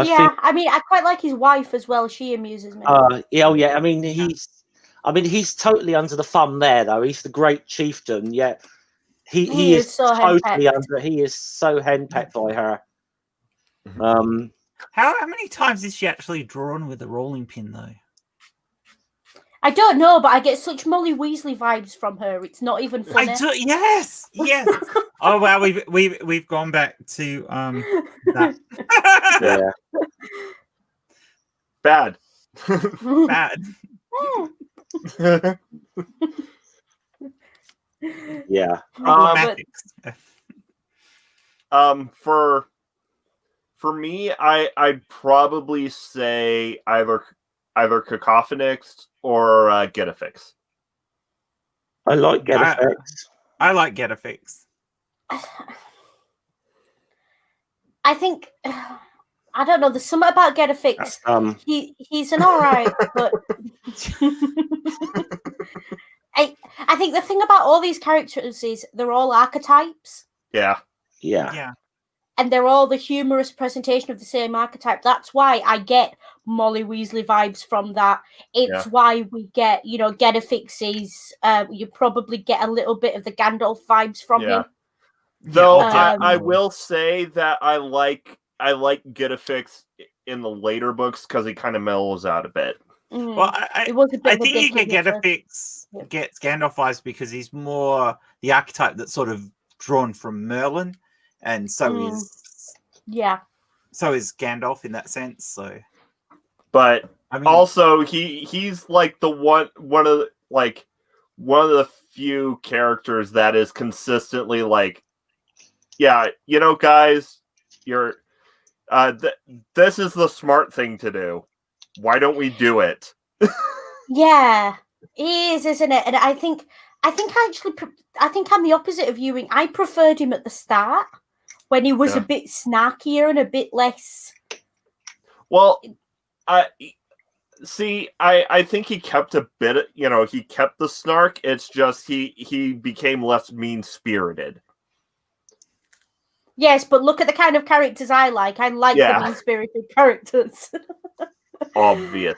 think, I mean, I quite like his wife as well. She amuses me. yeah. I mean, he's totally under the thumb there, though. He's the great chieftain. Yeah, he is so totally under. He is so henpecked by her. How many times is she actually drawn with a rolling pin, though? I don't know, but I get such Molly Weasley vibes from her. It's not even funny. Yes. Oh wow, we've gone back to that. Yeah. Bad. Yeah. For me, I'd probably say either Cacophonix or Getafix. I like Getafix. I like Getafix. I think I don't know. There's something about Getafix. He's an alright, but I think the thing about all these characters is they're all archetypes. Yeah. And they're all the humorous presentation of the same archetype. That's why I get Molly Weasley vibes from that. It's why we get, Getafix's. You probably get a little bit of the Gandalf vibes from him. Though I will say that I like Getafix in the later books because he kind of mellows out a bit. Well, I think you get Getafix gets Gandalf vibes because he's more the archetype that's sort of drawn from Merlin. And so is Gandalf in that sense. So, but I mean, also he's like one of the few characters that is consistently like, guys, you're this is the smart thing to do. Why don't we do it? Yeah, it is, isn't it? And I think I'm the opposite of you. I preferred him at the start. When he was a bit snarkier and a bit less. Well, I think he kept a bit. He kept the snark. It's just he became less mean-spirited. Yes, but look at the kind of characters I like. I like the mean-spirited characters. Obviously.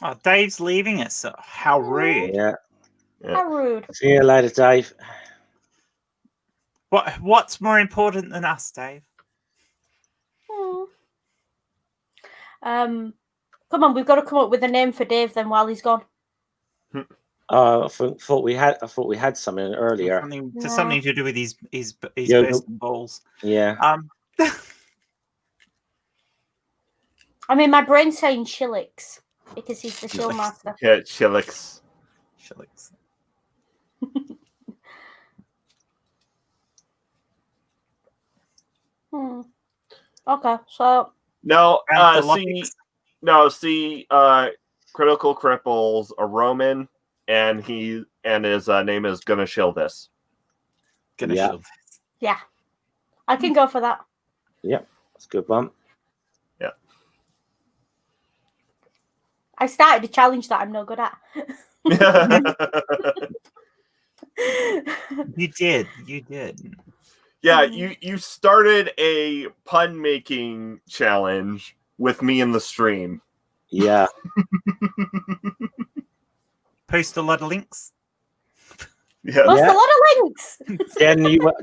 Oh, Dave's leaving us. So how rude. Yeah. How rude. See you later, Dave. What's more important than us, Dave? Come on, we've got to come up with a name for Dave then while he's gone. I thought we had something earlier. Something to do with his best balls. Yeah. I mean, my brain's saying Shillix because he's the show master. Yeah, Shillix. Okay, so Critical Cripple's a Roman, and his name is Gonna Shill This. Yeah, I can go for that. Yep, that's a good one. Yeah, I started a challenge that I'm no good at. You did. Yeah, you started a pun making challenge with me in the stream. Yeah. Post a lot of links. Yeah. Post a lot of links.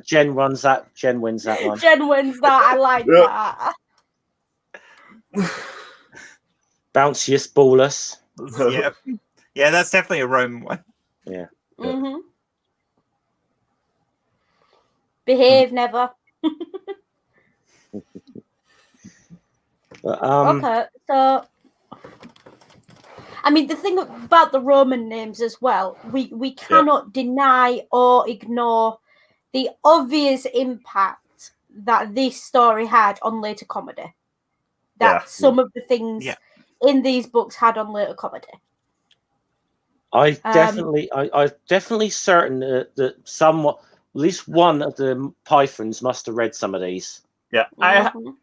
Jen wins that one. Jen wins that. I like that. Bounciest ballers. Yeah, that's definitely a Roman one. Yeah. Mm-hmm. Behave never. Okay, so I mean the thing about the Roman names as well, we cannot deny or ignore the obvious impact that this story had on later comedy. That some of the things in these books had on later comedy. I'm definitely certain that somewhat, at least one of the Pythons must have read some of these. Yeah, Mhm.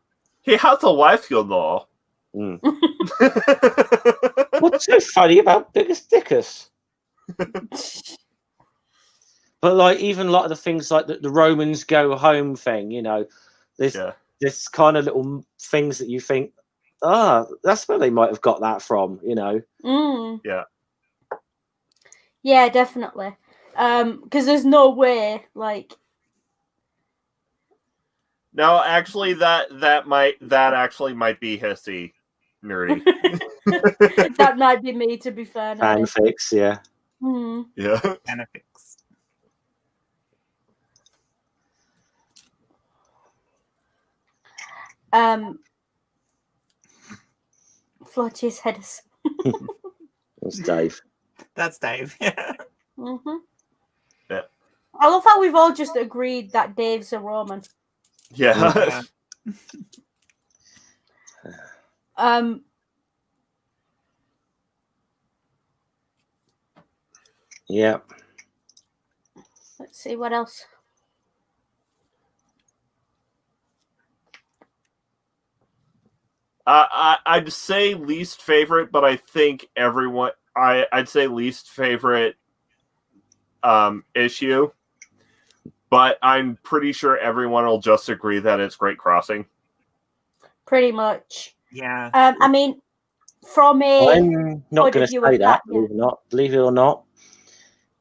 he has a wife, you know. Mm. What's so funny about Biggest Dickus? But like even a lot of the things like the Romans go home thing, you know, there's this kind of little things that you think, that's where they might have got that from, you know. Mm. Yeah, definitely. Because there's no way, like. No, actually, that actually might be Hissy, nerdy. That might be me, to be fair. Fanfics, yeah. Mm. Yeah. Fanfics. Flotty's head is. That's Dave. That's Dave. Yeah. Mm-hmm. Yeah. I love how we've all just agreed that Dave's a Roman. Yeah. Yeah. Let's see what else. I'd say least favorite, but I think everyone. I'd say least favorite issue, but I'm pretty sure everyone will just agree that it's Great Crossing. Pretty much. Yeah. I mean, from a I'm not going to say that, believe it or not.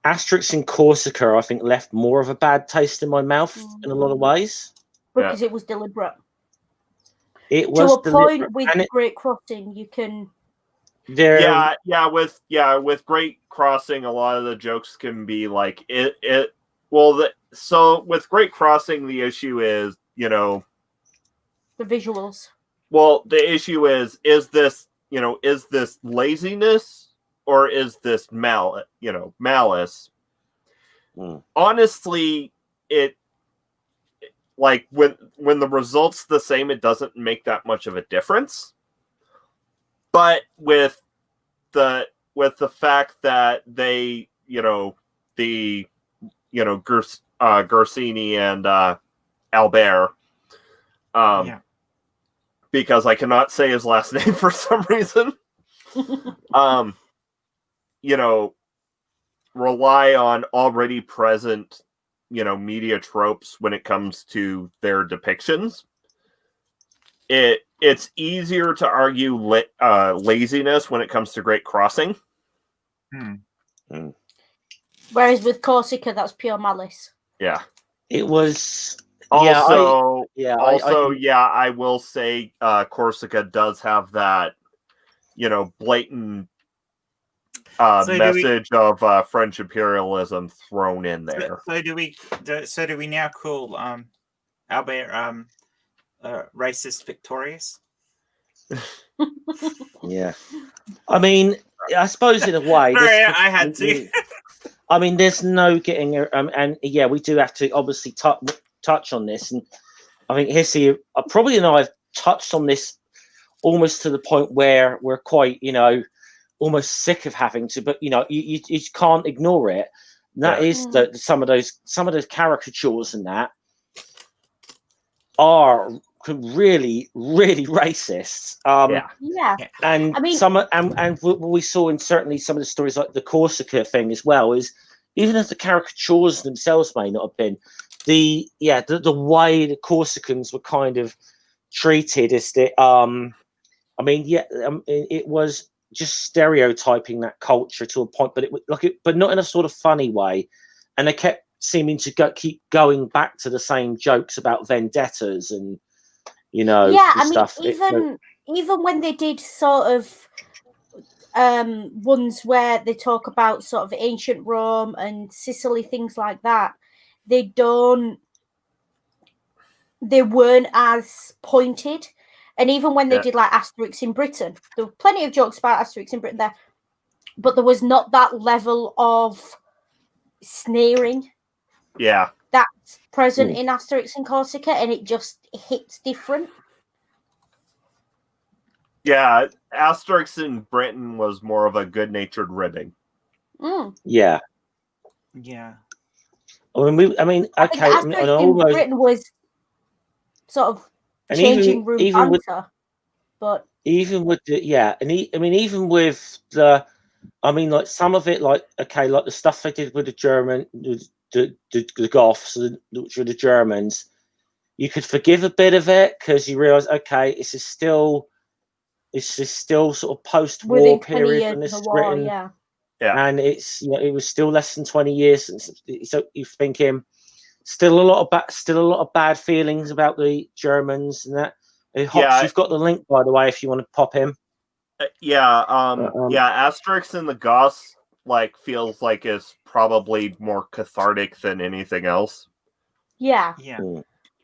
Asterix in Corsica, I think, left more of a bad taste in my mouth in a lot of ways. Because it was deliberate. It was to a point with Great Crossing, you can. With Great Crossing, a lot of the jokes can be like it. Well, so with Great Crossing, the issue is, you know, the visuals. Well, the issue is this, you know, is this laziness or is this malice? Honestly, it like when the result's the same, it doesn't make that much of a difference. But with the fact that they, you know, Gersini and Albert, because I cannot say his last name for some reason, you know, rely on already present, you know, media tropes when it comes to their depictions. It's easier to argue laziness when it comes to Great Crossing. Whereas with Corsica, that's pure malice. Yeah. It was. I will say Corsica does have that, you know, blatant message of French imperialism thrown in there. So do we now call Albert racist victorious? Yeah. I mean, I suppose in a way. I had to. I mean, there's no getting, and yeah, we do have to obviously touch on this, and I think Hissy, probably and I have touched on this almost to the point where we're quite, you know, almost sick of having to, but you know, you can't ignore it. And that is that some of those caricatures and that are really, really racist. And I mean, and what we saw in certainly some of the stories like the Corsica thing as well is, even if the caricatures themselves may not have been, the way the Corsicans were kind of treated is that it was just stereotyping that culture to a point, but but not in a sort of funny way, and they kept seeming to keep going back to the same jokes about vendettas and, you know, stuff. Even when they did sort of ones where they talk about sort of ancient Rome and Sicily, things like that, they weren't as pointed. And even when they did like Asterix in Britain, there were plenty of jokes about Asterix in Britain there, but there was not that level of sneering. Yeah. That's present in Asterix and Corsica, and it just hits different. Yeah, Asterix in Britain was more of a good-natured ribbing. Yeah. Yeah. I mean, I think okay. Asterix in Britain was sort of and changing room even with banter, but even with the I mean, even with the, I mean, like some of it, like okay, like the stuff they did with the German, the Goths, which were the Germans, you could forgive a bit of it because you realise, okay, this is still sort of post-war within 20 period years when of this the is war, written, yeah. and it's it was still less than 20 years since. So you're thinking still a lot of bad feelings about the Germans and that. Hops, you've got the link, by the way, if you want to pop him. Asterix and the Goths feels like it's probably more cathartic than anything else. Yeah. Yeah.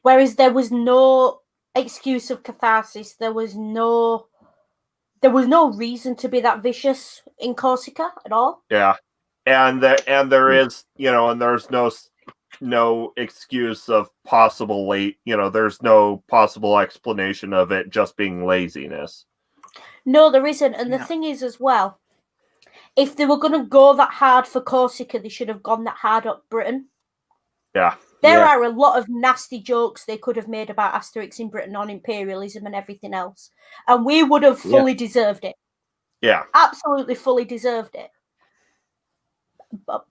Whereas there was no excuse of catharsis. There was no reason to be that vicious in Corsica at all. Yeah. And there is, and there's no excuse of possible there's no possible explanation of it just being laziness. No, there isn't. And the thing is as well, if they were going to go that hard for Corsica, they should have gone that hard up Britain. Yeah. There are a lot of nasty jokes they could have made about Asterix in Britain on imperialism and everything else. And we would have fully deserved it. Yeah. Absolutely fully deserved it.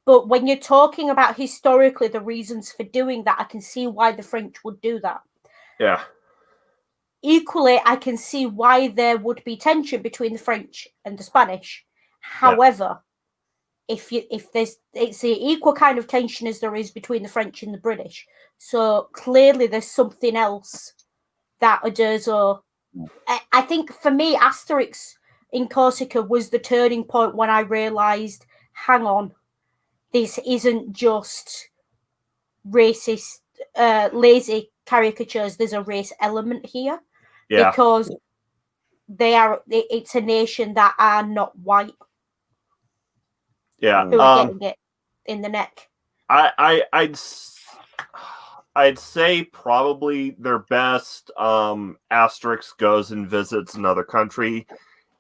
But when you're talking about historically the reasons for doing that, I can see why the French would do that. Yeah. Equally, I can see why there would be tension between the French and the Spanish. However, it's the equal kind of tension as there is between the French and the British. So clearly there's something else that Uderzo... I think for me, Asterix in Corsica was the turning point when I realised, hang on, this isn't just racist, lazy caricatures. There's a race element here. Yeah. Because it's a nation that are not white. Yeah. Who are getting it in the neck. I'd say probably their best Asterix goes and visits another country.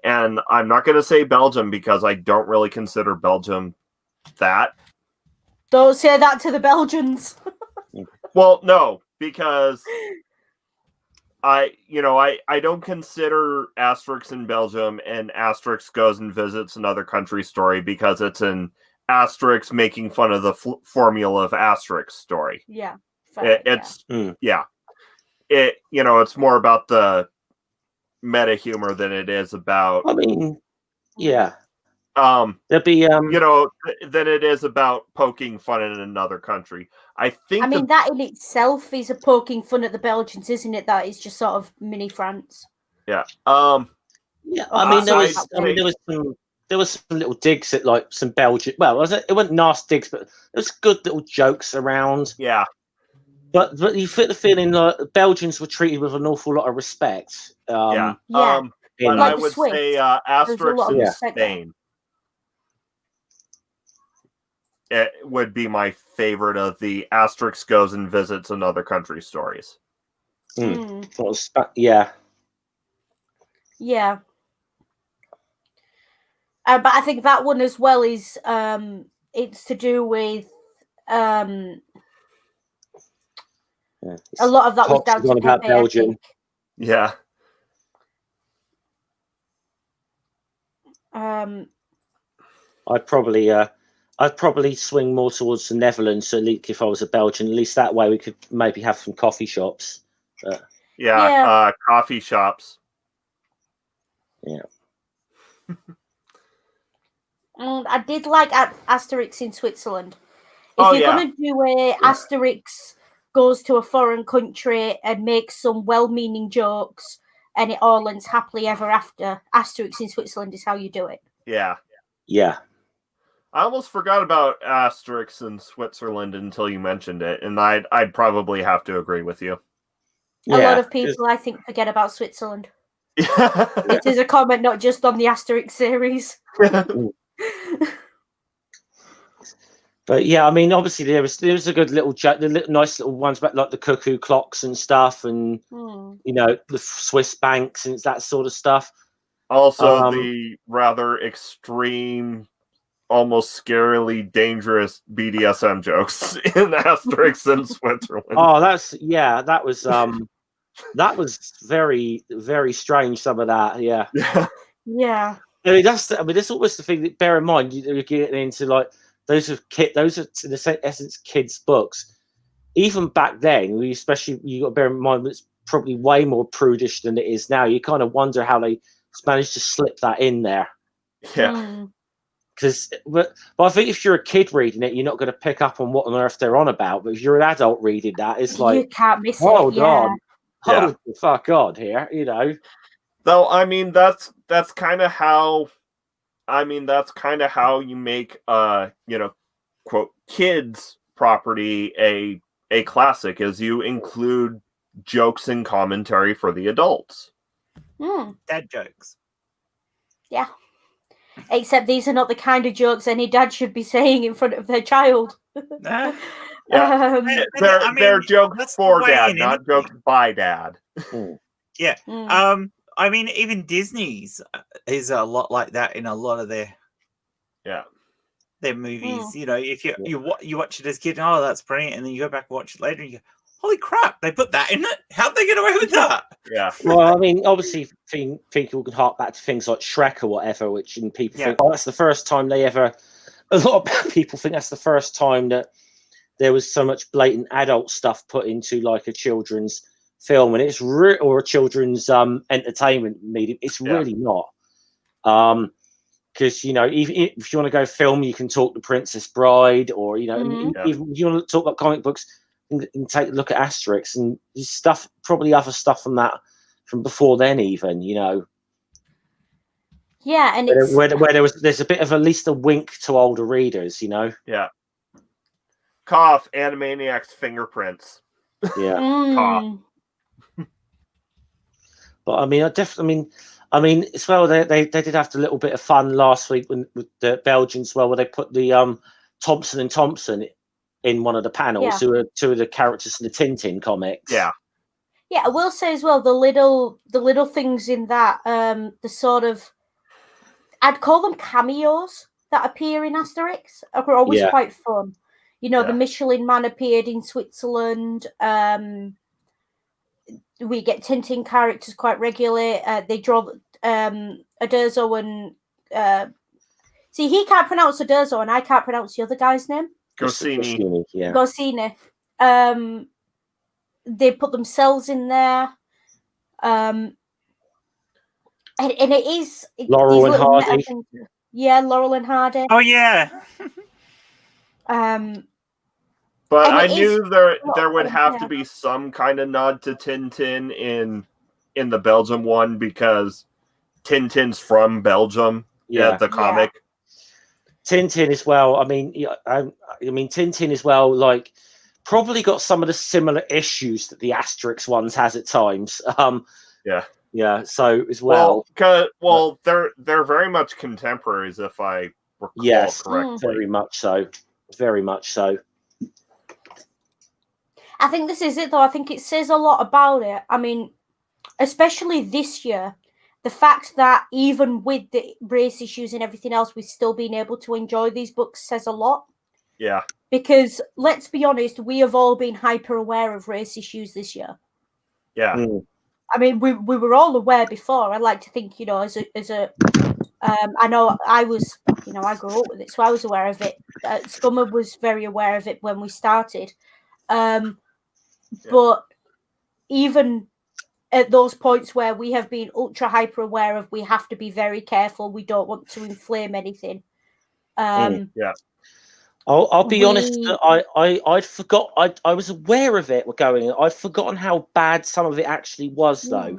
And I'm not going to say Belgium because I don't really consider Belgium that. Don't say that to the Belgians. Well, no, because I don't consider Asterix in Belgium and Asterix goes and visits another country story because it's an Asterix making fun of the formula of Asterix story. Yeah. It's more about the meta humor than it is about. I mean, yeah. There'd be than it is about poking fun in another country. I mean that in itself is a poking fun at the Belgians, isn't it? That is just sort of mini France. Yeah. Yeah. I mean, there was some little digs at like some Belgian. Well, it wasn't nasty digs, but there was good little jokes around. Yeah. But you fit the feeling like Belgians were treated with an awful lot of respect. But like I would say Asterix in Spain. It would be my favorite of the Asterix goes and visits another country stories. Yeah. Yeah. But I think that one as well is it's to do with a lot of that was down to Pepe, Belgium. Yeah. I'd probably swing more towards the Netherlands, at least if I was a Belgian. At least that way we could maybe have some coffee shops. Coffee shops. Yeah. I did like Asterix in Switzerland. If you're going to do a Asterix goes to a foreign country and makes some well-meaning jokes and it all ends happily ever after, Asterix in Switzerland is how you do it. Yeah. Yeah. I almost forgot about Asterix in Switzerland until you mentioned it, and I'd probably have to agree with you. A lot of people, I think, forget about Switzerland. It is a comment not just on the Asterix series. But yeah, I mean, obviously there was a good little joke, nice little ones about like the cuckoo clocks and stuff, and the Swiss banks and that sort of stuff. Also, the rather extreme almost scarily dangerous BDSM jokes in Asterix in Switzerland. Oh, that was very, very strange. Some of that, yeah. Yeah. I mean, that's always the thing that bear in mind. You're getting into like those are in the essence kids' books. Even back then, especially you got to bear in mind it's probably way more prudish than it is now. You kind of wonder how they managed to slip that in there. Yeah. But I think if you're a kid reading it, you're not going to pick up on what on earth they're on about. But if you're an adult reading that, it's like you can't miss hold it. Yeah. on, hold the fuck on here, you know. Though I mean that's kind of how you make quote kids property a classic, is you include jokes and commentary for the adults. Dad jokes. Yeah. Except these are not the kind of jokes any dad should be saying in front of their child. Yeah. They're jokes for dad, not jokes by dad. Yeah. I mean, even Disney's is a lot like that in a lot of their movies. You know, if you watch it as a kid, oh, that's brilliant, and then you go back and watch it later, and you go, holy crap, they put that in it. How'd they get away with that? Yeah. Well, I mean, obviously, people can hark back to things like Shrek or whatever, which people think, oh, that's the first time they ever. A lot of people think that's the first time that there was so much blatant adult stuff put into like a children's film, and it's or a children's entertainment medium. It's really not. Because you know, if you want to go film, you can talk The Princess Bride, or you know, even if you want to talk about comic books, and take a look at Asterix and stuff. Probably other stuff from before then, even you know. Yeah, and where there's a bit of at least a wink to older readers, you know. Yeah. Cough, Animaniacs fingerprints. Yeah. Cough. But I mean, I mean, as well. They did have a little bit of fun last week with the Belgians, where they put the Thompson and Thompson in one of the panels, who are two of the characters in the Tintin comics. Yeah. Yeah, I will say as well, the little things in that, the sort of, I'd call them cameos that appear in Asterix are always quite fun. You know, the Michelin Man appeared in Switzerland. We get Tintin characters quite regularly. They draw Uderzo and see, he can't pronounce Uderzo, and I can't pronounce the other guy's name. Goscinny. Yeah. Goscinny. They put themselves in there. And it is Laurel and Hardy. Yeah, Laurel and Hardy. Oh yeah. But I knew there would have to be some kind of nod to Tintin in the Belgium one, because Tintin's from Belgium. Yeah, the comic. Tintin as well. I mean, Tintin as well. Like, probably got some of the similar issues that the Asterix ones has at times. Yeah. So as well. They're very much contemporaries, if I recall correctly. Very much so. Very much so. I think this is it, though. I think it says a lot about it. I mean, especially this year, the fact that even with the race issues and everything else, we've still been able to enjoy these books says a lot. Yeah. Because let's be honest, we have all been hyper aware of race issues this year. Yeah. I mean, we were all aware before. I like to think, you know, I know I was, you know, I grew up with it, so I was aware of it. Scummer was very aware of it when we started. But even at those points where we have been ultra hyper aware of, we have to be very careful. We don't want to inflame anything. I'll be honest. I'd forgot. I was aware of it going. I'd forgotten how bad some of it actually was, though.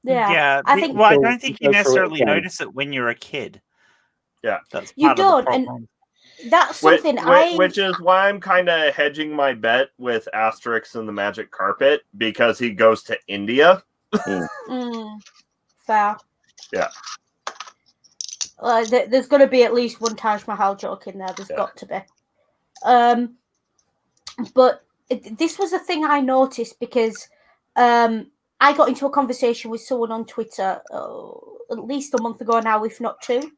Yeah. I don't think you necessarily notice it when you're a kid. Yeah, that's you don't, and that's something which is why I'm kind of hedging my bet with Asterix and the Magic Carpet, because he goes to India. Fair. Yeah. There's going to be at least one Taj Mahal joke in there. There's got to be. But this was a thing I noticed because I got into a conversation with someone on Twitter at least a month ago now, if not two.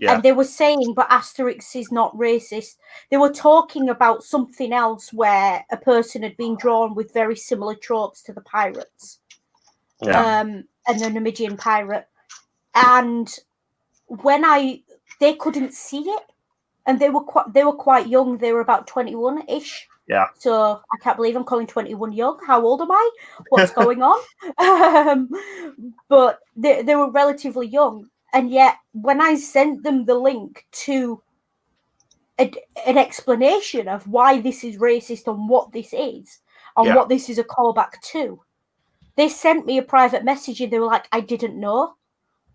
And they were saying, but Asterix is not racist. They were talking about something else where a person had been drawn with very similar tropes to the pirates. And the Numidian pirate. And when they couldn't see it, and they were quite young. They were about 21-ish. Yeah. So I can't believe I'm calling 21 young. How old am I? What's going on? But they were relatively young. And yet, when I sent them the link to an explanation of why this is racist and what this is, and what this is a callback to, they sent me a private message and they were like, I didn't know.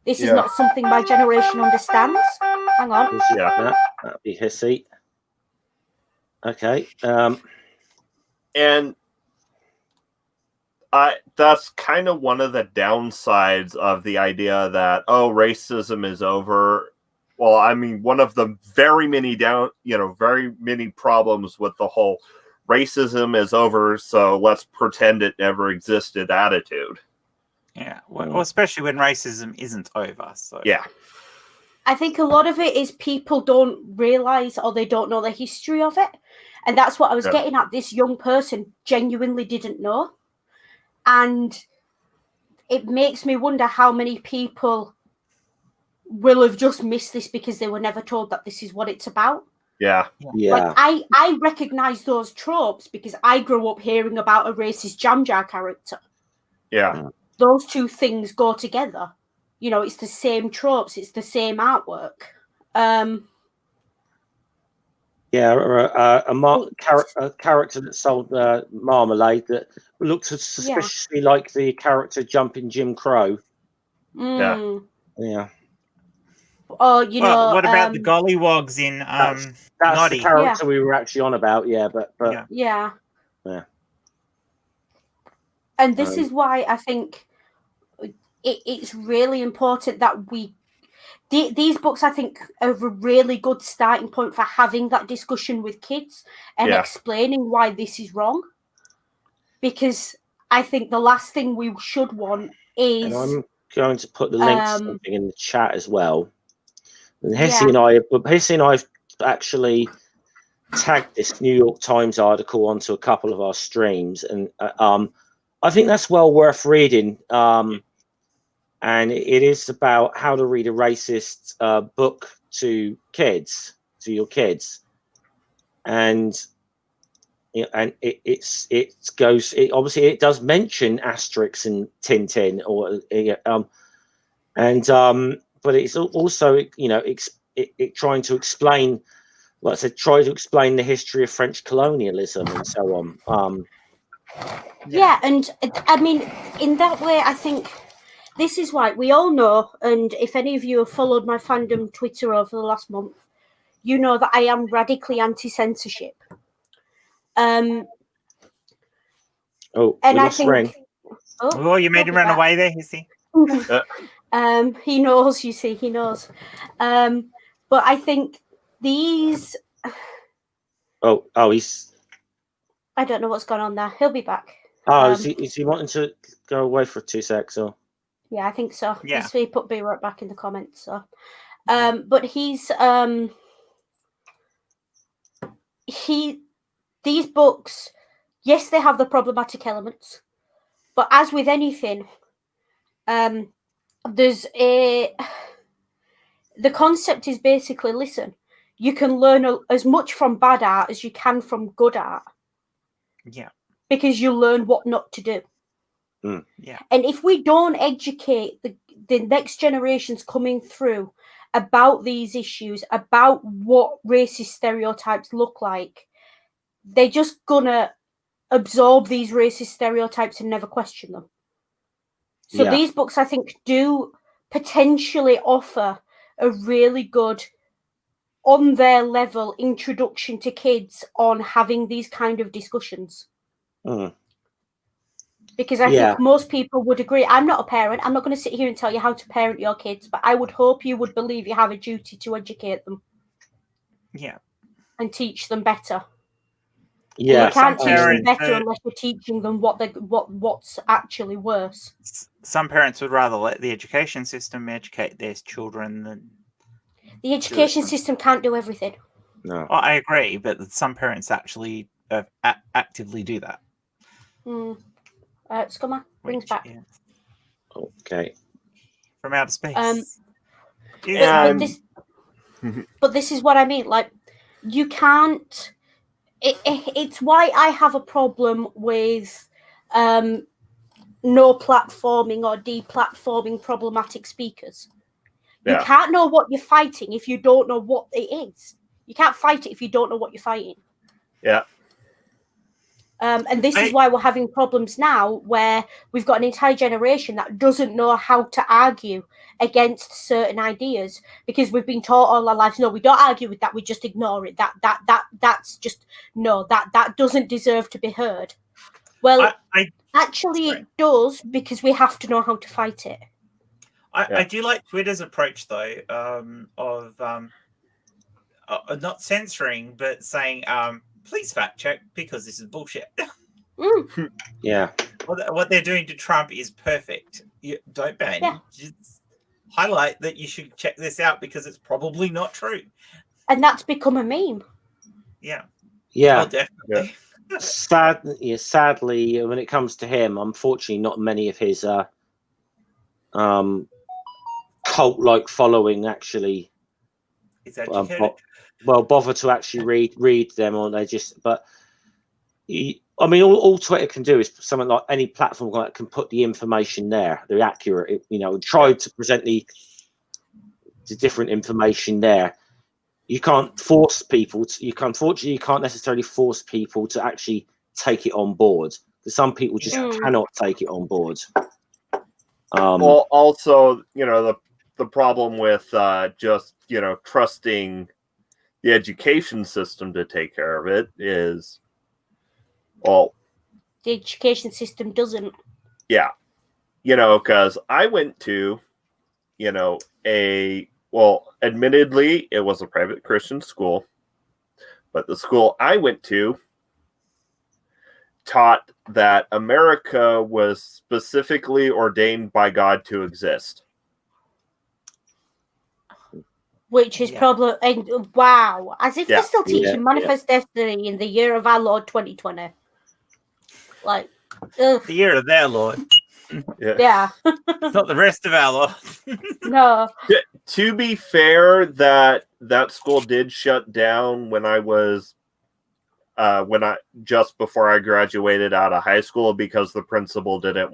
This is not something my generation understands. Hang on. That'd be Hissy. Okay. And that's kind of one of the downsides of the idea that, racism is over. Well, I mean, one of the very many problems with the whole racism is over, so let's pretend it never existed attitude. Yeah, well, especially when racism isn't over. So yeah. I think a lot of it is people don't realize or they don't know the history of it. And that's what I was getting at. This young person genuinely didn't know. And it makes me wonder how many people will have just missed this because they were never told that this is what it's about. Yeah. Like, I recognize those tropes because I grew up hearing about a racist jam jar character. Yeah. Those two things go together. You know, it's the same tropes, it's the same artwork. A character that sold marmalade that looked suspiciously like the character Jumping Jim Crow. Yeah. Oh, what about the gollywogs in that's Noddy? The character we were actually on about, but yeah. And this is why I think it's really important that these books, I think, are a really good starting point for having that discussion with kids and explaining why this is wrong. Because I think the last thing we should want is... And I'm going to put the link to something in the chat as well. And Hissy and I have actually tagged this New York Times article onto a couple of our streams. And I think that's well worth reading. And it is about how to read a racist book to your kids, and it does mention Asterix and Tintin, but it's also trying to explain, like I said, try to explain the history of French colonialism and so on. And I mean, in that way, I think. This is why we all know, and if any of you have followed my fandom Twitter over the last month, you know that I am radically anti-censorship. I think. Oh, you made him run away there, Hissy. He knows. You see, he knows. But I think these. He's. I don't know what's gone on there. He'll be back. Is he wanting to go away for 2 secs or? Yeah, I think so. Yeah. He put "be right back" in the comments. So, but these books, yes, they have the problematic elements, but as with anything, the concept is basically, listen, you can learn as much from bad art as you can from good art. Yeah. Because you learn what not to do. Yeah. And if we don't educate the next generations coming through about these issues, about what racist stereotypes look like, they're just gonna absorb these racist stereotypes and never question them. So these books, I think, do potentially offer a really good, on their level, introduction to kids on having these kind of discussions. Because I think most people would agree. I'm not a parent. I'm not going to sit here and tell you how to parent your kids, but I would hope you would believe you have a duty to educate them. Yeah. And teach them better. Yeah. And you can't teach them better unless you're teaching them what's actually worse. Some parents would rather let the education system educate their children than The education system can't do everything. No. Well, I agree, but some parents actually actively do that. Scummer, brings back. Yeah. Okay. From outer space. But this is what I mean. Like, you can't. It's why I have a problem with no platforming or deplatforming problematic speakers. You can't know what you're fighting if you don't know what it is. You can't fight it if you don't know what you're fighting. Yeah. And this is why we're having problems now, where we've got an entire generation that doesn't know how to argue against certain ideas, because we've been taught all our lives, no, we don't argue with that, we just ignore it. That's just that doesn't deserve to be heard. Well, it does, because we have to know how to fight it. I do like Twitter's approach, though, of not censoring, but saying, please fact check because this is bullshit. Yeah. What they're doing to Trump is perfect. You don't ban him. Just highlight that you should check this out because it's probably not true. And that's become a meme. Yeah. Yeah. Oh, definitely. Yeah. Sadly, when it comes to him, unfortunately, not many of his cult-like following actually bother to actually read them, or they just. But I mean, all Twitter can do is something like any platform that can put the information there, the accurate, try to present the different information there. You can't force people to. Unfortunately, you can't necessarily force people to actually take it on board. Because some people just cannot take it on board. Well, also, the problem with just trusting the education system to take care of it is, well, the education system doesn't. Yeah, because I went to, admittedly, it was a private Christian school, but the school I went to taught that America was specifically ordained by God to exist. Which is probably, wow, as if they're still teaching Manifest Destiny in the year of our Lord 2020. Like, ugh. The year of their Lord. Yeah. Not the rest of our Lord. No. To be fair, that school did shut down when I was, just before I graduated out of high school, because the principal didn't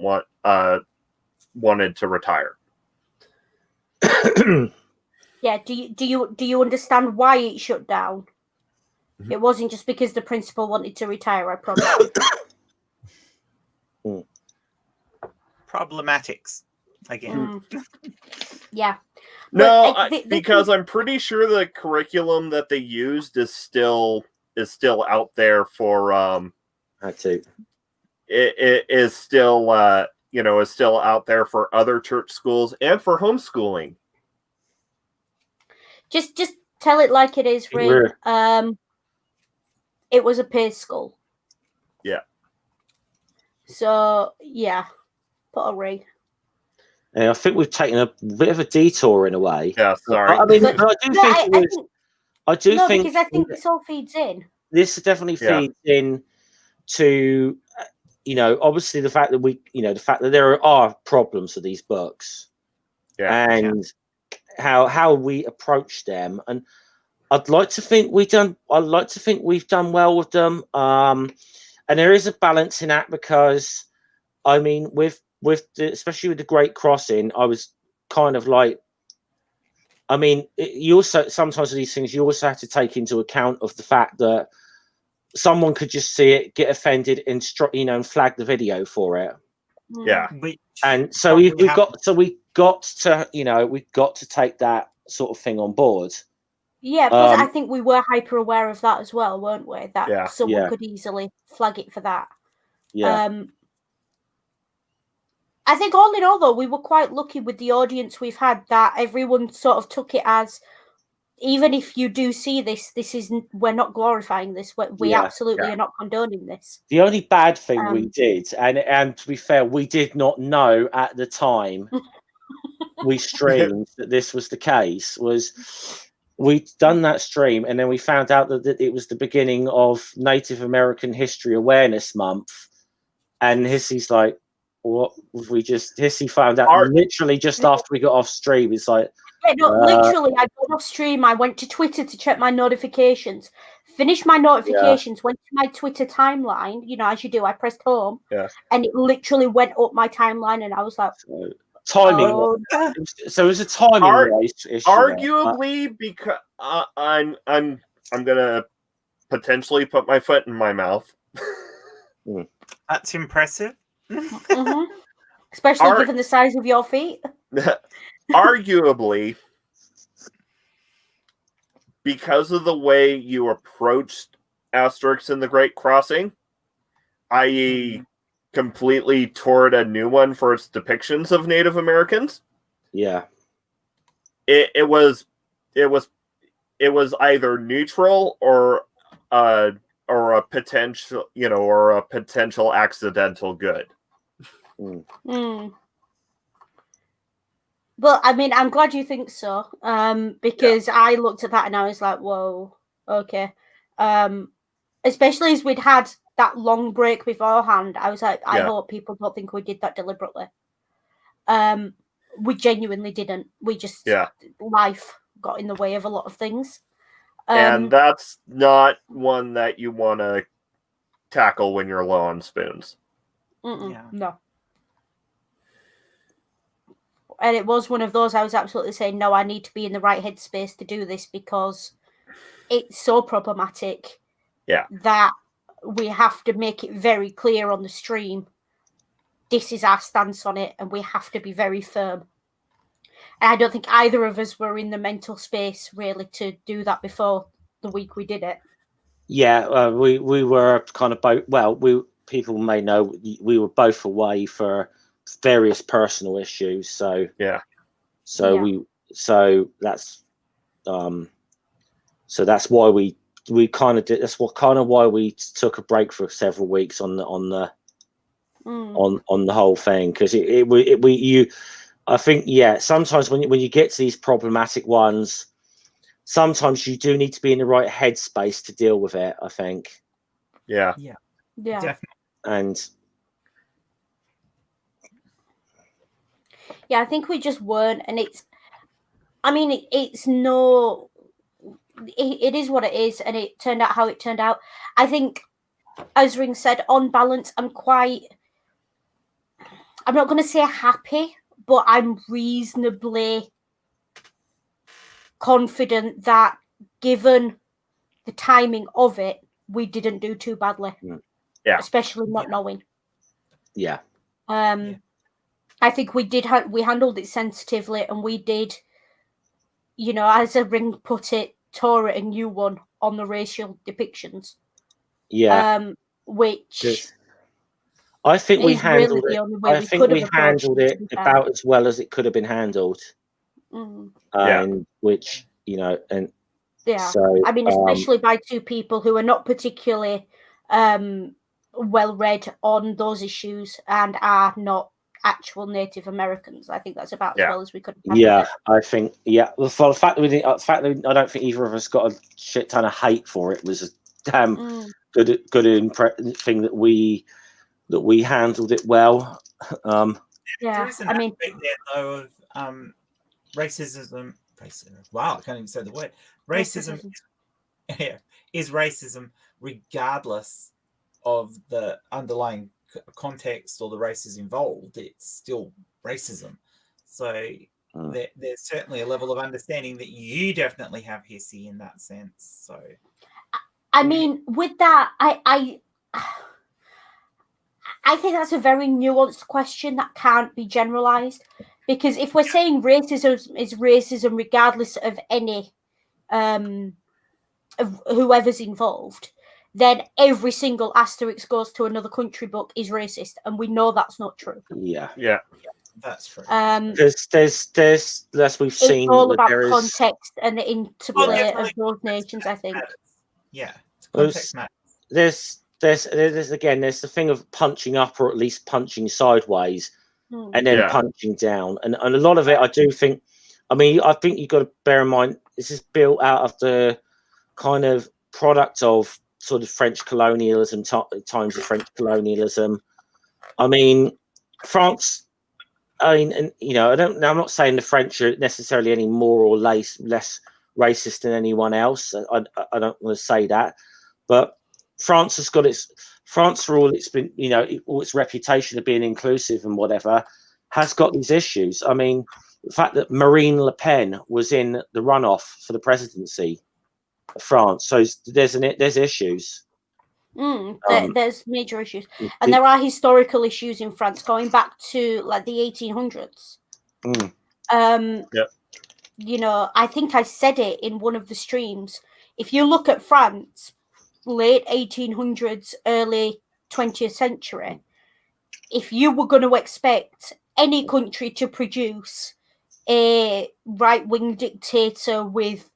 wanted to retire. Yeah, do you understand why it shut down? Mm-hmm. It wasn't just because the principal wanted to retire, I promise. Problematics again. Yeah. No, because I'm pretty sure the curriculum that they used is still out there for it is still is still out there for other church schools and for homeschooling. Just tell it like it is, Ray. It was a paid school. Yeah. So yeah, put a Ray. Yeah, I think we've taken a bit of a detour in a way. Yeah, sorry. I mean, I do think because I think this all feeds in. This definitely feeds in to, obviously the fact that the fact that there are problems with these books, and how we approach them, and I'd like to think we've done well with them, and there is a balancing act, because I mean especially with the Great Crossing, I was kind of like, I mean, you also sometimes with these things you also have to take into account of the fact that someone could just see it, get offended, and flag the video for it. Yeah, and so we've got to take that sort of thing on board. Yeah, plus I think we were hyper aware of that as well, weren't we? That someone could easily flag it for that. Yeah. I think all in all, though, we were quite lucky with the audience we've had, that everyone sort of took it as, even if you do see this, we're not glorifying this. We absolutely are not condoning this. The only bad thing we did, and to be fair, we did not know at the time we streamed that this was the case, was we'd done that stream, and then we found out that it was the beginning of Native American History Awareness Month, and Hissy's like, what? Hissy found out literally just after we got off stream. It's like, yeah, no, literally, I got off stream. I went to Twitter to check my notifications. Finished my notifications. Went to my Twitter timeline. You know, as you do, I pressed home, and it literally went up my timeline, and I was like, timing. So it was a timing issue. Arguably, because I'm gonna potentially put my foot in my mouth. That's impressive. Especially given the size of your feet. Arguably, because of the way you approached Asterix and the Great Crossing, i.e., completely toward a new one for its depictions of Native Americans. Yeah, it was either neutral or a potential, or a potential accidental good. But I mean, I'm glad you think so, because I looked at that and I was like, whoa, okay. Especially as we'd had that long break beforehand, I was like, I hope people don't think we did that deliberately. We genuinely didn't. We just, life got in the way of a lot of things. And that's not one that you want to tackle when you're low on spoons. No. And it was one of those I was absolutely saying, no, I need to be in the right headspace to do this because it's so problematic that we have to make it very clear on the stream. This is our stance on it, and we have to be very firm. And I don't think either of us were in the mental space really to do that before the week we did it. Yeah, we were kind of both. Well, people may know we were both away for various personal issues. So that's why we kind of did. That's why we took a break for several weeks on the whole thing, because I think sometimes when you get to these problematic ones, sometimes you do need to be in the right headspace to deal with it, I think. Yeah, definitely. And I think we just weren't, and it is what it is, and it turned out how it turned out. I think, as Ring said, on balance, I'm not going to say happy, but I'm reasonably confident that, given the timing of it, we didn't do too badly. Yeah, especially not knowing. Yeah. I think we did. We handled it sensitively, and we did. As a Ring put it, tore it a new one on the racial depictions. Yeah. Which I think we handled really it. I think we handled it about as well as it could have been handled. And which and so I mean, especially by two people who are not particularly well read on those issues and are not actual Native Americans. I think that's about as well as we could have handled it. I think well, for the fact that I don't think either of us got a shit ton of hate for it was a damn good thing that we handled it well. There is an aspect there though of racism. Wow, I can't even say the word. Racism is racism regardless of the underlying context or the races involved. It's still racism. So there's certainly a level of understanding that you definitely have, Hissy, in that sense. So I mean, with that, I think that's a very nuanced question that can't be generalized, because if we're saying racism is racism regardless of any of whoever's involved, then every single Asterix goes to another country book is racist, and we know that's not true. Yeah, that's true. There's as we've seen, it's all about context and the interplay of those nations. I think. Context matters. There's again, there's the thing of punching up or at least punching sideways, and then punching down, and a lot of it, I do think. I mean, I think you've got to bear in mind this is built out of the kind of product of sort of French colonialism, times of French colonialism. I mean, France. I mean, and I'm not saying the French are necessarily any more or less racist than anyone else. I don't want to say that, but France has got France, for all it's been, all its reputation of being inclusive and whatever, has got these issues. I mean, the fact that Marine Le Pen was in the runoff for the presidency of France, so there's issues. There's major issues, and there are historical issues in France going back to like the 1800s. I think I said it in one of the streams. If you look at France, late 1800s, early 20th century, if you were going to expect any country to produce a right-wing dictator with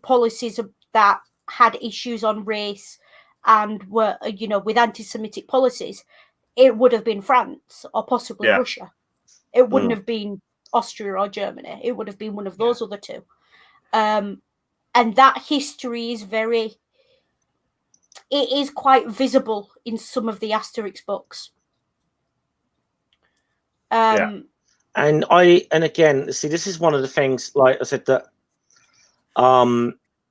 policies that had issues on race and were, with anti-Semitic policies, it would have been France or possibly Russia. It wouldn't have been Austria or Germany. It would have been one of those other two. And that history is it is quite visible in some of the Asterix books. And again, see, this is one of the things, like I said, that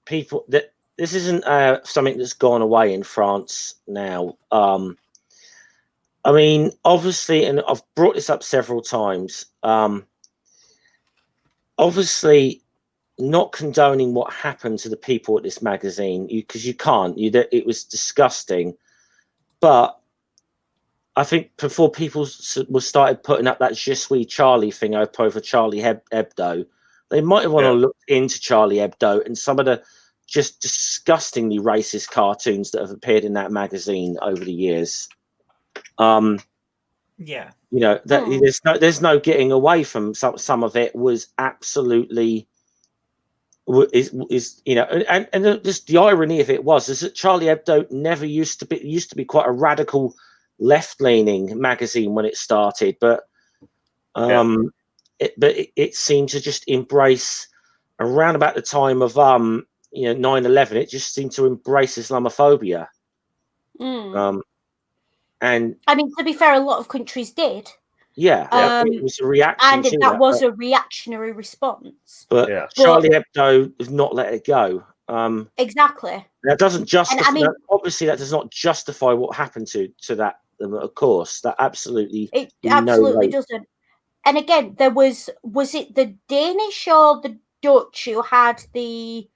people, that this isn't something that's gone away in France now. I mean, obviously, and I've brought this up several times, obviously not condoning what happened to the people at this magazine, because you can't. It was disgusting. But I think before people started putting up that Je suis Charlie thing up over Charlie Hebdo, they might have want to look into Charlie Hebdo and some of the just disgustingly racist cartoons that have appeared in that magazine over the years. There's no getting away from some of it. Was absolutely is and just the irony of it is that Charlie Hebdo never used to be quite a radical left-leaning magazine when it started, but it seemed to just embrace around about the time of 9/11. It just seemed to embrace Islamophobia. And I mean, to be fair, a lot of countries did. It was a reaction, and that was a reactionary response. But Charlie Hebdo has not let it go. Exactly. That doesn't justify. Obviously, that does not justify what happened to that. Of course, that absolutely doesn't. And again, was it the Danish or the Dutch who had the?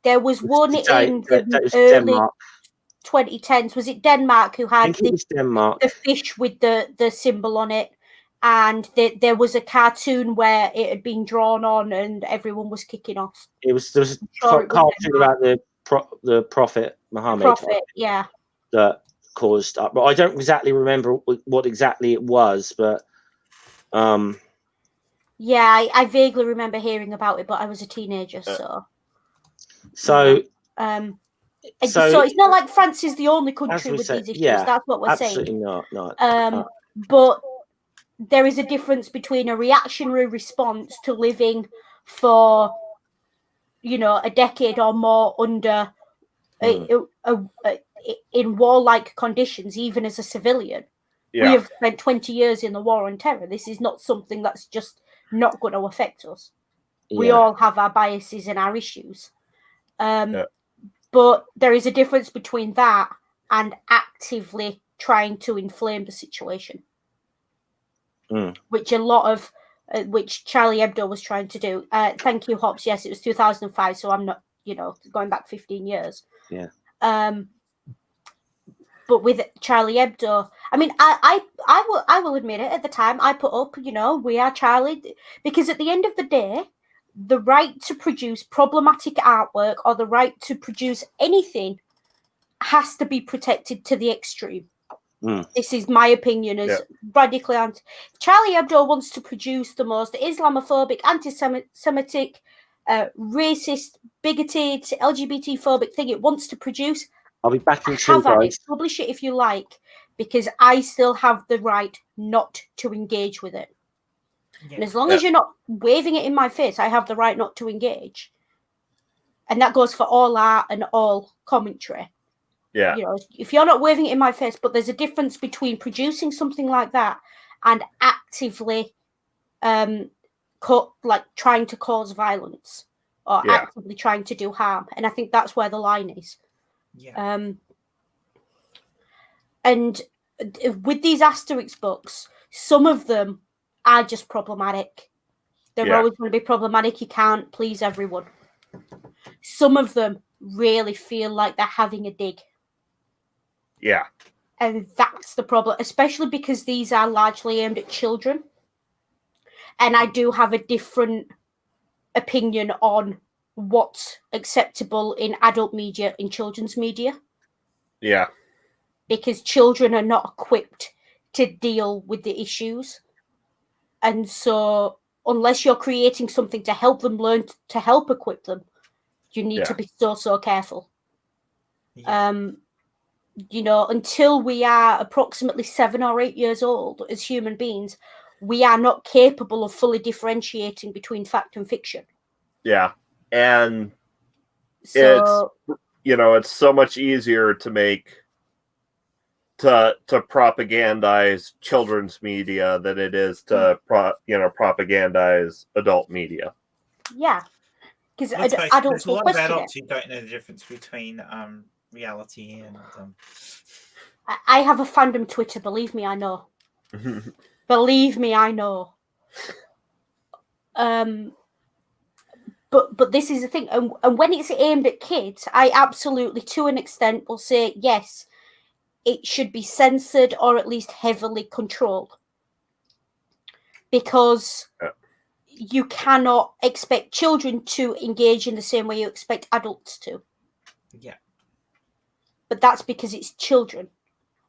There was one in the early Denmark. 2010s. Was it Denmark who had the fish with the symbol on it, and there was a cartoon where it had been drawn on and everyone was kicking off. There was a cartoon about the Prophet Muhammad. That caused up, but I don't exactly remember what exactly it was, but I vaguely remember hearing about it, but I was a teenager, so it's not like France is the only country with these issues. That's what we're saying. Absolutely not. But there is a difference between a reactionary response to living for, a decade or more under in warlike conditions, even as a civilian. We have spent 20 years in the war on terror. This is not something that's just not going to affect us. We all have our biases and our issues. But there is a difference between that and actively trying to inflame the situation, which Charlie Hebdo was trying to do. Thank you, Hobbs. Yes, it was 2005, so I'm not, going back 15 years. Yeah. But with Charlie Hebdo, I mean, I will admit it. At the time, I put up, we are Charlie, because at the end of the day, the right to produce problematic artwork or the right to produce anything has to be protected to the extreme. This is my opinion as radically anti. Charlie Hebdo wants to produce the most Islamophobic, anti-Semitic, racist, bigoted, LGBT-phobic thing it wants to produce. I'll be back in 2 days. Publish it if you like, because I still have the right not to engage with it. And as long as you're not waving it in my face, I have the right not to engage. And that goes for all art and all commentary. Yeah. You know, if you're not waving it in my face, but there's a difference between producing something like that and actively trying to cause violence or actively trying to do harm. And I think that's where the line is. Yeah. And with these Asterix books, some of them are just problematic. They're always going to be problematic. You can't please everyone. Some of them really feel like they're having a dig. Yeah. And that's the problem, especially because these are largely aimed at children. And I do have a different opinion on what's acceptable in adult media and children's media. Yeah. Because children are not equipped to deal with the issues. And so unless you're creating something to help them learn, to help equip them, you need to be so careful. Yeah. You know, until we are approximately 7 or 8 years old as human beings, we are not capable of fully differentiating between fact and fiction. Yeah. And so, it's so much easier to propagandize children's media than it is to propagandize adult media. Yeah. Because adults will question adults who don't know the difference between reality and I have a fandom Twitter, believe me, I know. Believe me, I know. But this is the thing, and when it's aimed at kids, I absolutely, to an extent, will say yes, it should be censored or at least heavily controlled, because you cannot expect children to engage in the same way you expect adults to. Yeah. But that's because it's children.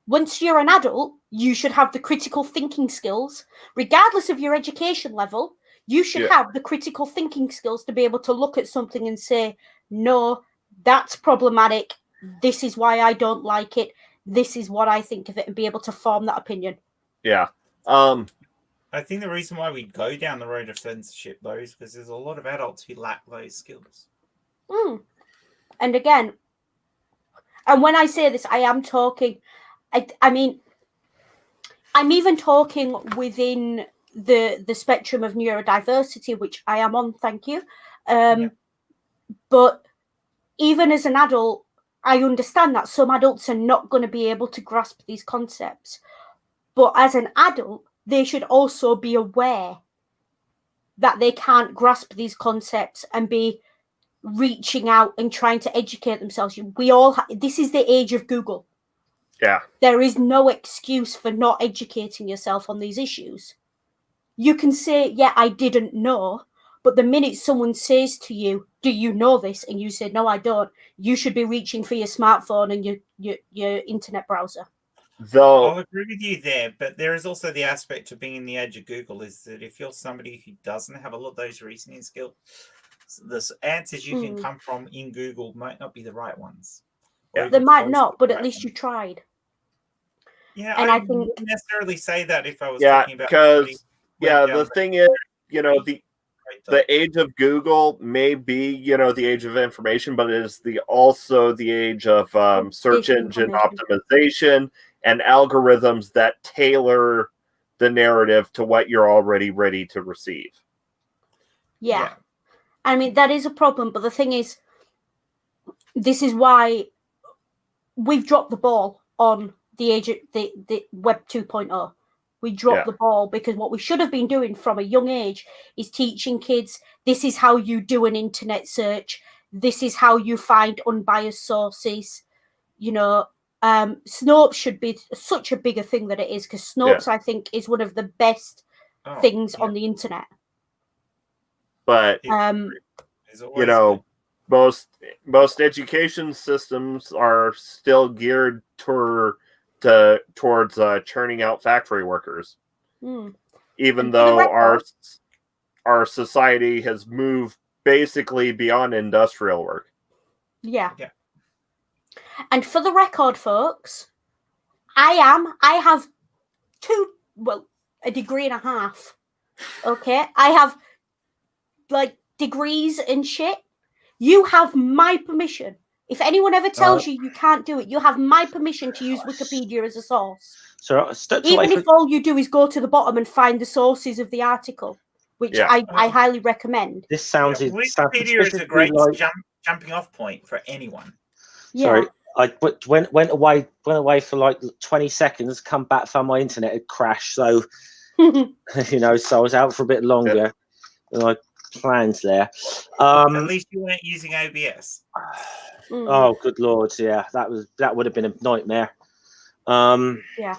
Once you're an adult, you should have the critical thinking skills, regardless of your education level. You should have the critical thinking skills to be able to look at something and say, no, that's problematic. This is why I don't like it. This is what I think of it, and be able to form that opinion. Yeah. I think the reason why we go down the road of censorship, though, is because there's a lot of adults who lack those skills. And again, and when I say this, I am talking, I mean, I'm even talking within the spectrum of neurodiversity, which I am on, thank you. But even as an adult, I understand that some adults are not going to be able to grasp these concepts. But as an adult, they should also be aware that they can't grasp these concepts and be reaching out and trying to educate themselves. This is the age of Google. Yeah. There is no excuse for not educating yourself on these issues. You can say, yeah, I didn't know, but the minute someone says to you, do you know this? And you say, no, I don't. You should be reaching for your smartphone and your internet browser. I'll agree with you there, but there is also the aspect of being in the age of Google is that if you're somebody who doesn't have a lot of those reasoning skills, the answers you can come from in Google might not be the right ones. They might not, but at least you tried. Yeah, and I wouldn't necessarily say that if I was talking about... because the thing is, the age of Google may be, the age of information, but it is also the age of search engine optimization and algorithms that tailor the narrative to what you're already ready to receive. Yeah. I mean, that is a problem, but the thing is, this is why we've dropped the ball on the age of the Web 2.0. We dropped the ball because what we should have been doing from a young age is teaching kids, this is how you do an internet search. This is how you find unbiased sources. Snopes should be such a bigger thing than it is, because Snopes, I think, is one of the best things on the internet. But, most education systems are still geared towards churning out factory workers. Even though our society has moved basically beyond industrial work. Yeah. And for the record, folks, I have a degree and a half Okay, I have like degrees and shit. You have my permission. If anyone ever tells you can't do it, you have my permission to use Wikipedia as a source. So even if all you do is go to the bottom and find the sources of the article, which I highly recommend. This sounds Wikipedia is a great jumping off point for anyone. Sorry, I went away for like 20 seconds, come back, found my internet had crashed. So so I was out for a bit longer than I planned there. At least you weren't using OBS. Oh, good lord, yeah, that would have been a nightmare. Yeah,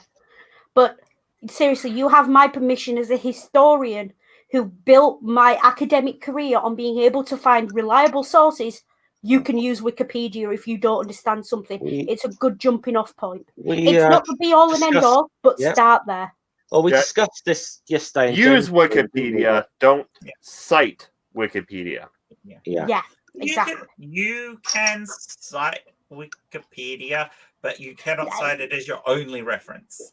but seriously, you have my permission as a historian who built my academic career on being able to find reliable sources. You can use Wikipedia if you don't understand something. It's a good jumping off point. It's not the be all and end all, but start there. Well, we discussed this yesterday. Use Wikipedia, don't cite Wikipedia. Yeah, exactly. You can cite Wikipedia, but you cannot cite it as your only reference.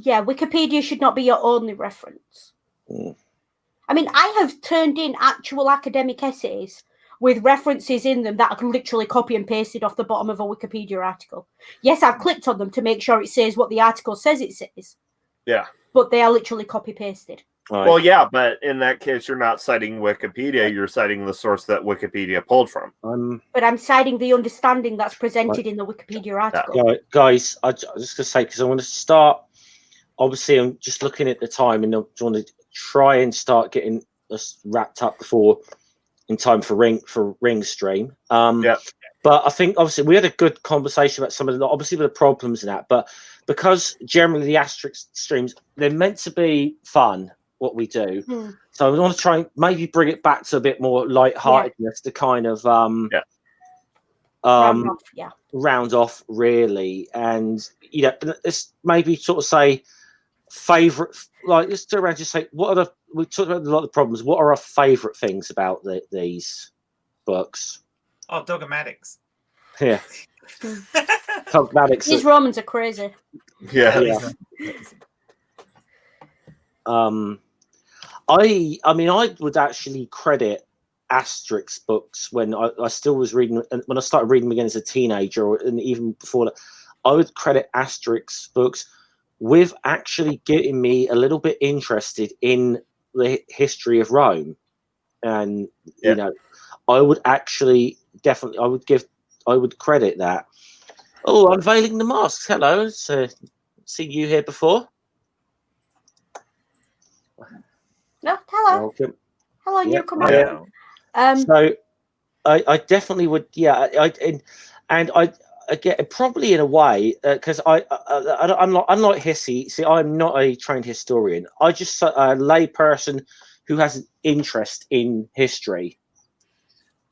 Yeah, Wikipedia should not be your only reference. I mean, I have turned in actual academic essays with references in them that I can literally copy and pasted off the bottom of a Wikipedia article. Yes, I've clicked on them to make sure it says what the article says it says. Yeah. But they are literally copy-pasted. Right. Well, yeah, but in that case, you're not citing Wikipedia. You're citing the source that Wikipedia pulled from. But I'm citing the understanding that's presented in the Wikipedia article. Yeah, guys, I was just going to say, because I want to start, obviously, I'm just looking at the time, and I want to try and start getting us wrapped up before in time for Ring stream. But I think obviously we had a good conversation about some of the obviously the problems in that, but because generally the Asterix streams, they're meant to be fun, what we do. So I want to try and maybe bring it back to a bit more lightheartedness to kind of round off really, and it's maybe sort of say favorite, like let's do around just say we talked about a lot of the problems. What are our favorite things about these books? Oh, Dogmatics. Yeah. Dogmatics. These Romans are crazy. Yeah. I would actually credit Asterix books when I still was reading, and when I started reading them again as a teenager, and even before that, I would credit Asterix books with actually getting me a little bit interested in the history of Rome. And I would actually definitely I would credit that. Oh, unveiling the masks. Hello. So seen you here before. No, hello. Welcome. Hello, newcomer. So I definitely would, I get probably in a way because I'm not unlike Hissy. See, I'm not a trained historian. I just a lay person who has an interest in history,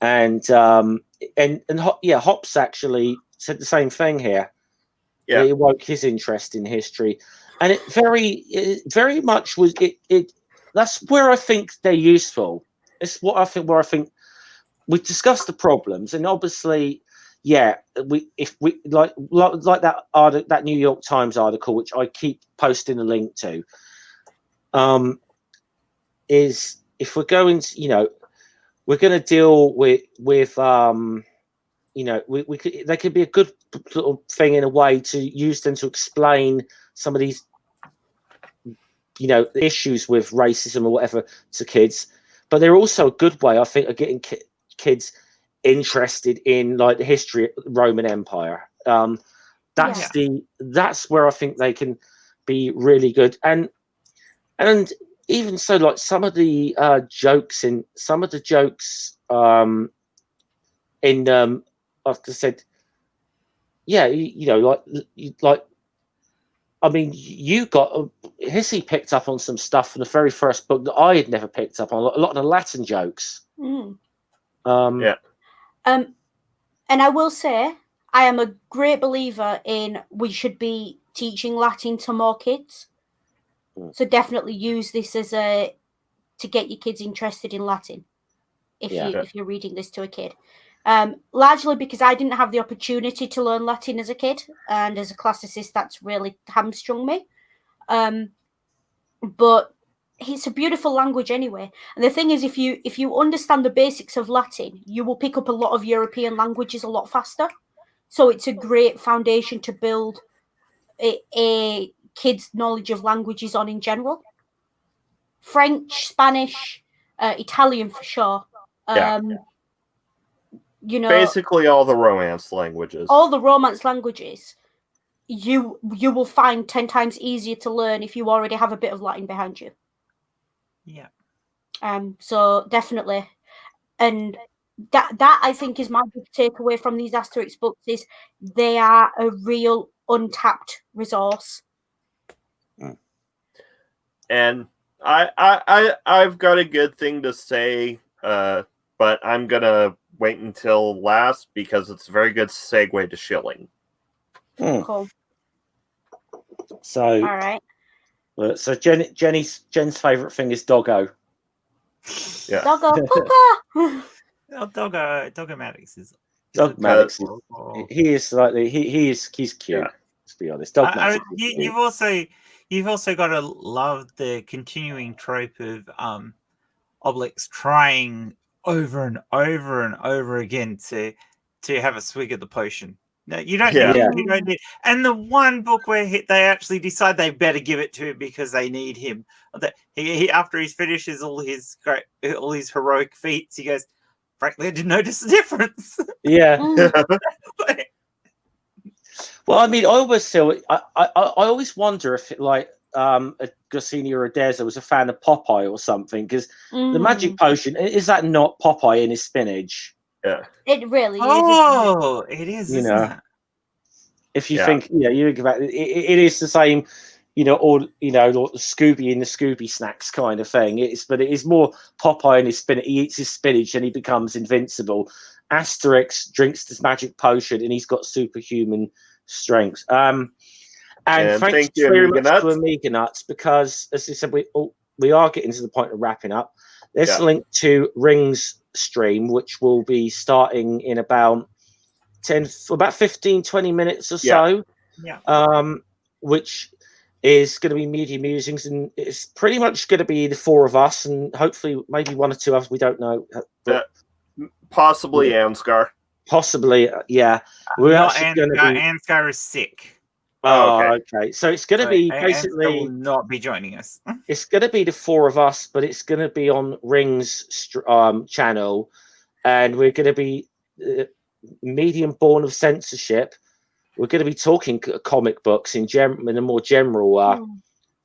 and Hops actually said the same thing here. Yeah, it woke his interest in history, and it very much was it. That's where I think they're useful. It's what I think where I think we discussed the problems, and obviously. Yeah, if we like that New York Times article, which I keep posting a link to, is if we're going to, we're going to deal with we could, they could be a good little thing in a way to use them to explain some of these, issues with racism or whatever to kids, but they're also a good way, I think, of getting kids interested in like the history of the Roman Empire. That's where I think they can be really good, and even so, like some of the jokes in like I said, like I mean, you got Hissy picked up on some stuff from the very first book that I had never picked up on, a lot of the Latin jokes. And I will say, I am a great believer in we should be teaching Latin to more kids. So definitely use this as to get your kids interested in Latin. If you're reading this to a kid, largely because I didn't have the opportunity to learn Latin as a kid, and as a classicist, that's really hamstrung me. But it's a beautiful language anyway. And the thing is, if you understand the basics of Latin, you will pick up a lot of European languages a lot faster. So it's a great foundation to build a kid's knowledge of languages on in general. French, Spanish, Italian for sure. You know, basically all the Romance languages. All the Romance languages, you will find 10 times easier to learn if you already have a bit of Latin behind you. Yeah. So definitely, and that I think is my big takeaway from these Asterix books is they are a real untapped resource. And I've got a good thing to say, but I'm gonna wait until last because it's a very good segue to shilling. Cool. So, all right. So Jen's favorite thing is Doggo. Yeah. Doggo, Poopa. Doggo Maddox is. Maddox. He is slightly. He's cute. Yeah. Let's be honest. You've also got to love the continuing trope of Obelix trying over and over and over again to have a swig of the potion. No, you don't need it. You don't need. And the one book where they actually decide they better give it to him because they need him. He after he finishes all his heroic feats, he goes, "Frankly, I didn't notice the difference." Yeah. Well, I mean, I always feel I always wonder if Goscinny or Adeza was a fan of Popeye or something, because the magic potion, is that not Popeye in his spinach? Yeah, it really is. Oh, it is. You know, if you think, you think about it, it is the same. Or Scooby in the Scooby snacks kind of thing. But it is more Popeye in his spinach. He eats his spinach and he becomes invincible. Asterix drinks this magic potion and he's got superhuman strength. And thanks very much to Amiga Nuts, because, as I said, we are getting to the point of wrapping up. There's a link to Ring's stream, which will be starting in about 15-20 minutes or so. Which is going to be Media Musings, and it's pretty much going to be the four of us, and hopefully maybe one or two others. We don't know. Possibly Ansgar. Possibly, yeah. We're actually going to be. Ansgar is sick. Oh, okay. So it's going to be basically will not be joining us. It's going to be the four of us, but it's going to be on Ring's channel, and we're going to be medium born of censorship. We're going to be talking comic books in a more general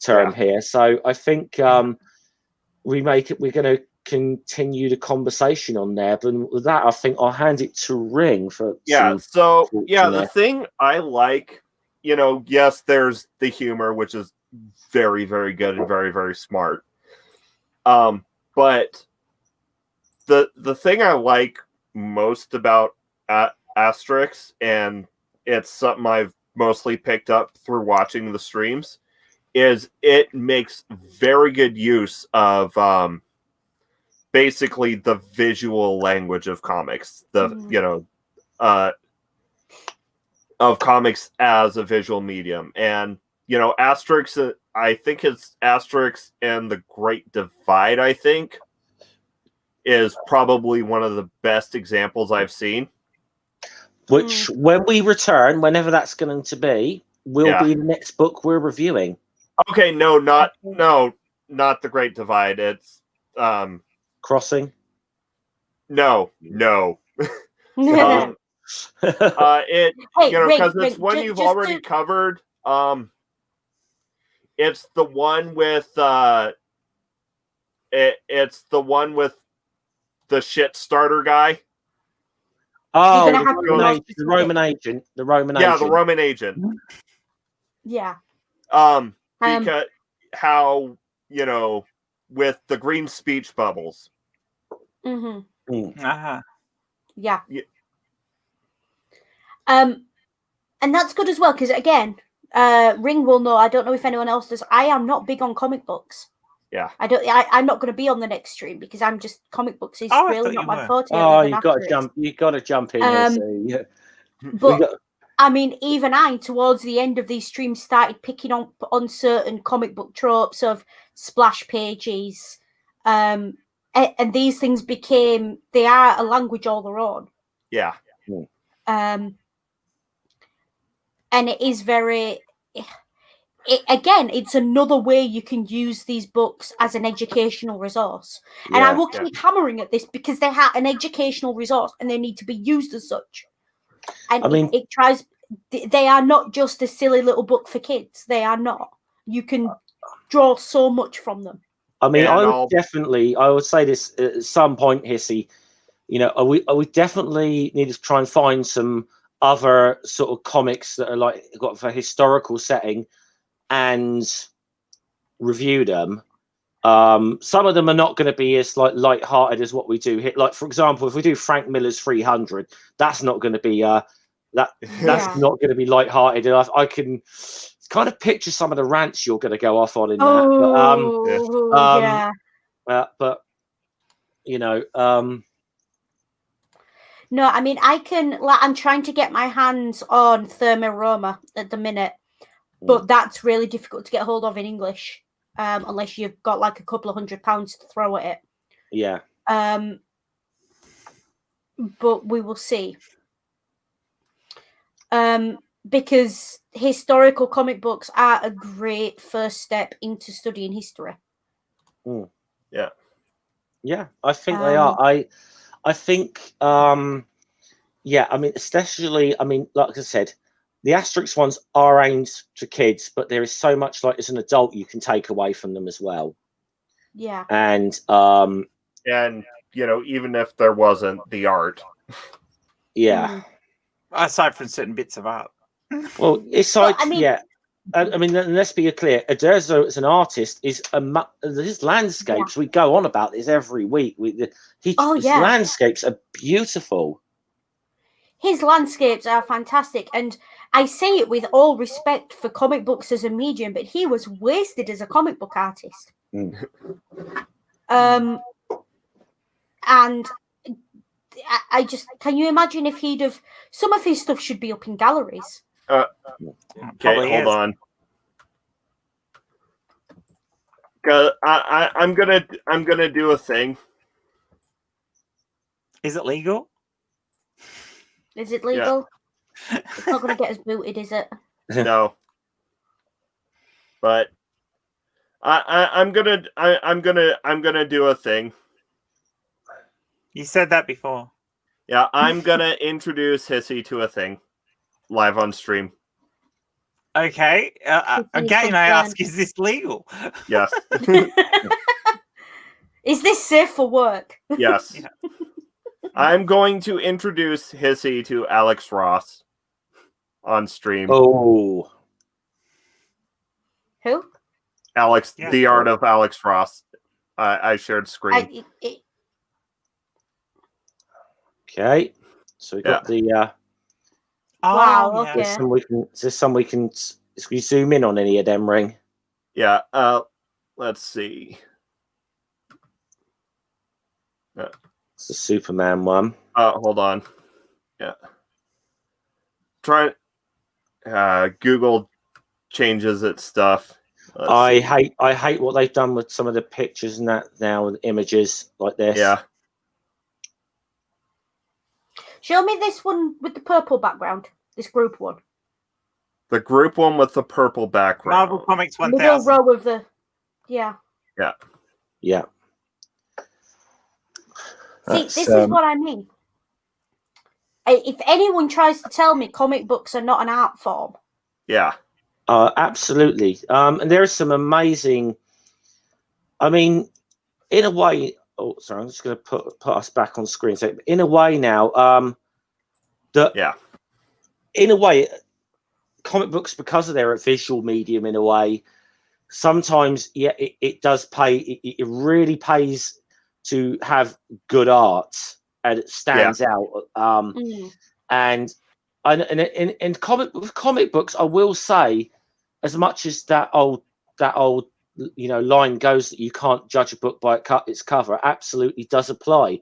term here. So I think we're going to continue the conversation on there. But with that, I think I'll hand it to Ring for the thing I like, yes, there's the humor, which is very, very good and very, very smart. But the thing I like most about Asterix, and it's something I've mostly picked up through watching the streams, is it makes very good use of basically the visual language of comics, of comics as a visual medium. And Asterix, I think it's Asterix and the Great Divide, I think, is probably one of the best examples I've seen. Which, when we return, whenever that's going to be, will be the next book we're reviewing. Okay, not the Great Divide. It's Crossing. No. Because it's one you've already covered. It's the one with it's the one with the shit starter guy. Oh, the Roman agent. The Roman agent. Yeah, the Roman agent. Yeah. Because how, with the green speech bubbles. Yeah. And that's good as well, because again, Ring will know, I don't know if anyone else does, I am not big on comic books. Yeah. I'm not going to be on the next stream because I'm just, comic books is really not my forte. Oh, you got to jump in. But I mean, even I, towards the end of these streams, started picking on certain comic book tropes of splash pages, and these things they are a language all their own. Yeah. And it is very. Again, it's another way you can use these books as an educational resource. And I will keep hammering at this because they have an educational resource and they need to be used as such. And I mean, they are not just a silly little book for kids. They are not. You can draw so much from them. I mean, I would say this at some point, Hissy, you know, we definitely need to try and find some other sort of comics that are like got for historical setting and review them. Some of them are not going to be as like light-hearted as what we do here. Like, for example, if we do Frank Miller's 300, that's not going to be that's not going to be light-hearted. And I can kind of picture some of the rants you're going to go off on in that. But you know, no, I mean, I'm trying to get my hands on Therma Roma at the minute, but that's really difficult to get hold of in English, unless you've got like a couple of £100 to throw at it. Yeah. But we will see. Because historical comic books are a great first step into studying history. Yeah. Yeah, I think they are. I think, yeah, I mean, especially, I mean, like I said, the Asterix ones are aimed to kids, but there is so much, like, as an adult, you can take away from them as well. Yeah. And you know, even if there wasn't the art. Yeah. Aside from certain bits of art. Well, yeah. I mean, let's be clear. Uderzo, as an artist, is his landscapes. We go on about this every week. His landscapes are beautiful. His landscapes are fantastic, and I say it with all respect for comic books as a medium, but he was wasted as a comic book artist. And I just, can you imagine if he'd have, some of his stuff should be up in galleries. Okay, hold on. I'm gonna do a thing. Is it legal? Is it legal? Yeah. It's not gonna get us booted, is it? No. But I'm gonna do a thing. You said that before. Yeah, I'm gonna introduce Hissy to a thing live on stream. Okay. Again, I ask, is this legal? Yes. Is this safe for work? Yes. Yeah. I'm going to introduce Hissy to Alex Ross on stream. Oh. Who? Alex, the art of Alex Ross. I shared screen. Okay. So we got the... Wow, okay. Is there some we can zoom in on any of them, Ring? Yeah, let's see. It's the Superman one. Hold on. Yeah. Google changes its stuff. I hate what they've done with some of the pictures and that now, with images like this. Yeah. Show me this one with the purple background. This group one. The group one with the purple background. Marvel Comics 1000. Middle row of the... Yeah. Yeah. Yeah. See, this is what I mean. If anyone tries to tell me comic books are not an art form. Yeah. Absolutely. And there are some amazing... I mean, in a way... Oh, sorry, I'm just going to put us back on screen. So, in a way now, in a way, comic books, because of their visual medium, in a way, sometimes, it does pay. It really pays to have good art, and it stands out. And in comic books, I will say, as much as that old line goes that you can't judge a book by its cover, absolutely does apply.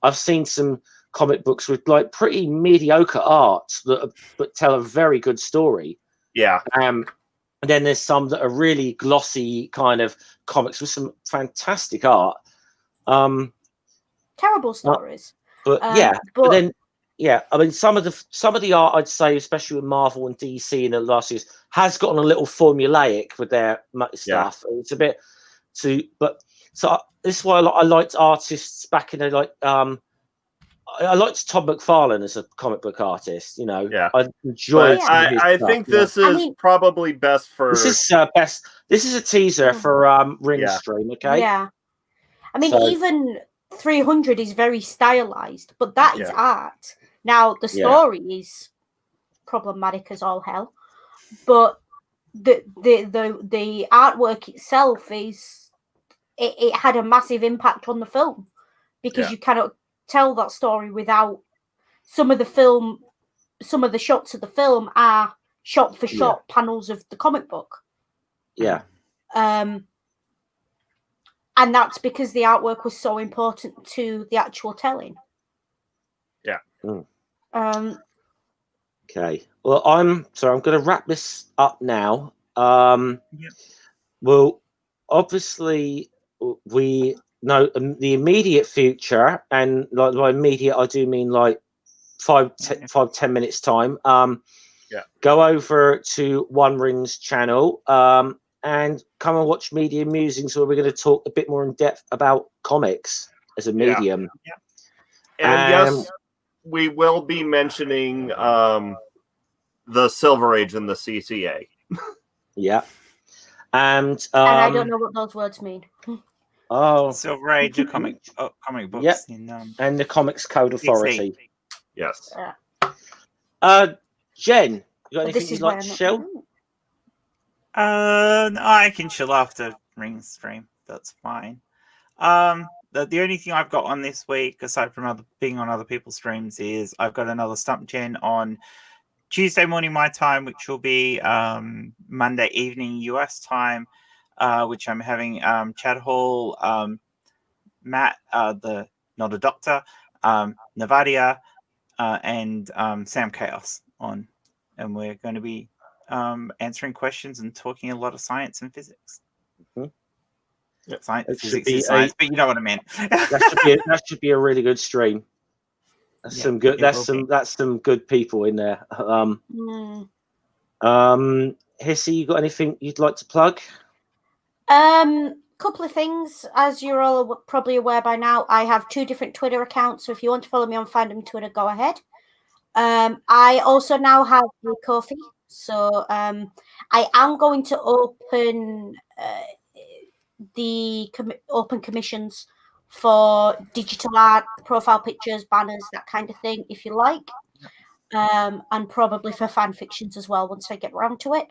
I've seen some comic books with like pretty mediocre art but tell a very good story. Yeah. And then there's some that are really glossy kind of comics with some fantastic art. Terrible stories. But then I mean some of the art, I'd say, especially with Marvel and DC in the last years, has gotten a little formulaic with their stuff. It's a bit too, but so this is why I liked artists back in the like I liked Todd McFarlane as a comic book artist. You know, I enjoyed. I think this is probably best for. This is best. This is a teaser for Ring Stream. Okay. Yeah. I mean, even 300 is very stylized, but that is art. Now the story is problematic as all hell, but the artwork itself is it had a massive impact on the film because you cannot tell that story without some of the shots of the film are shot for shot panels of the comic book. And that's because the artwork was so important to the actual telling. Okay. Well, I'm going to wrap this up now. Well, obviously, we know the immediate future, and like by immediate, I do mean like 5-10 minutes time. Go over to One Ring's channel and come and watch Media Musings, where we're going to talk a bit more in depth about comics as a medium. And yes, we will be mentioning the Silver Age and the CCA. And I don't know what those words mean. Silver Age of comic books and the Comics Code Authority. Yes. Jen, you got anything you'd like to show? I can chill after Ring Stream. That's fine. The only thing I've got on this week, aside from being on other people's streams, is I've got another Stump Jen on Tuesday morning my time, which will be Monday evening US time, which I'm having Chad Hall, Matt, the not a doctor, Navadia, and Sam Chaos on, and we're going to be answering questions and talking a lot of science and physics. Science, physics is science, but you know what I meant. that should be a really good stream. That's some good. That's some good people in there. Hissy, you got anything you'd like to plug? Couple of things. As you're all probably aware by now, I have 2 different Twitter accounts. So if you want to follow me on Fandom Twitter, go ahead. I also now have a Ko-fi. So I am going to open the open commissions for digital art, profile pictures, banners, that kind of thing, if you like. And probably for fan fictions as well once I get around to it.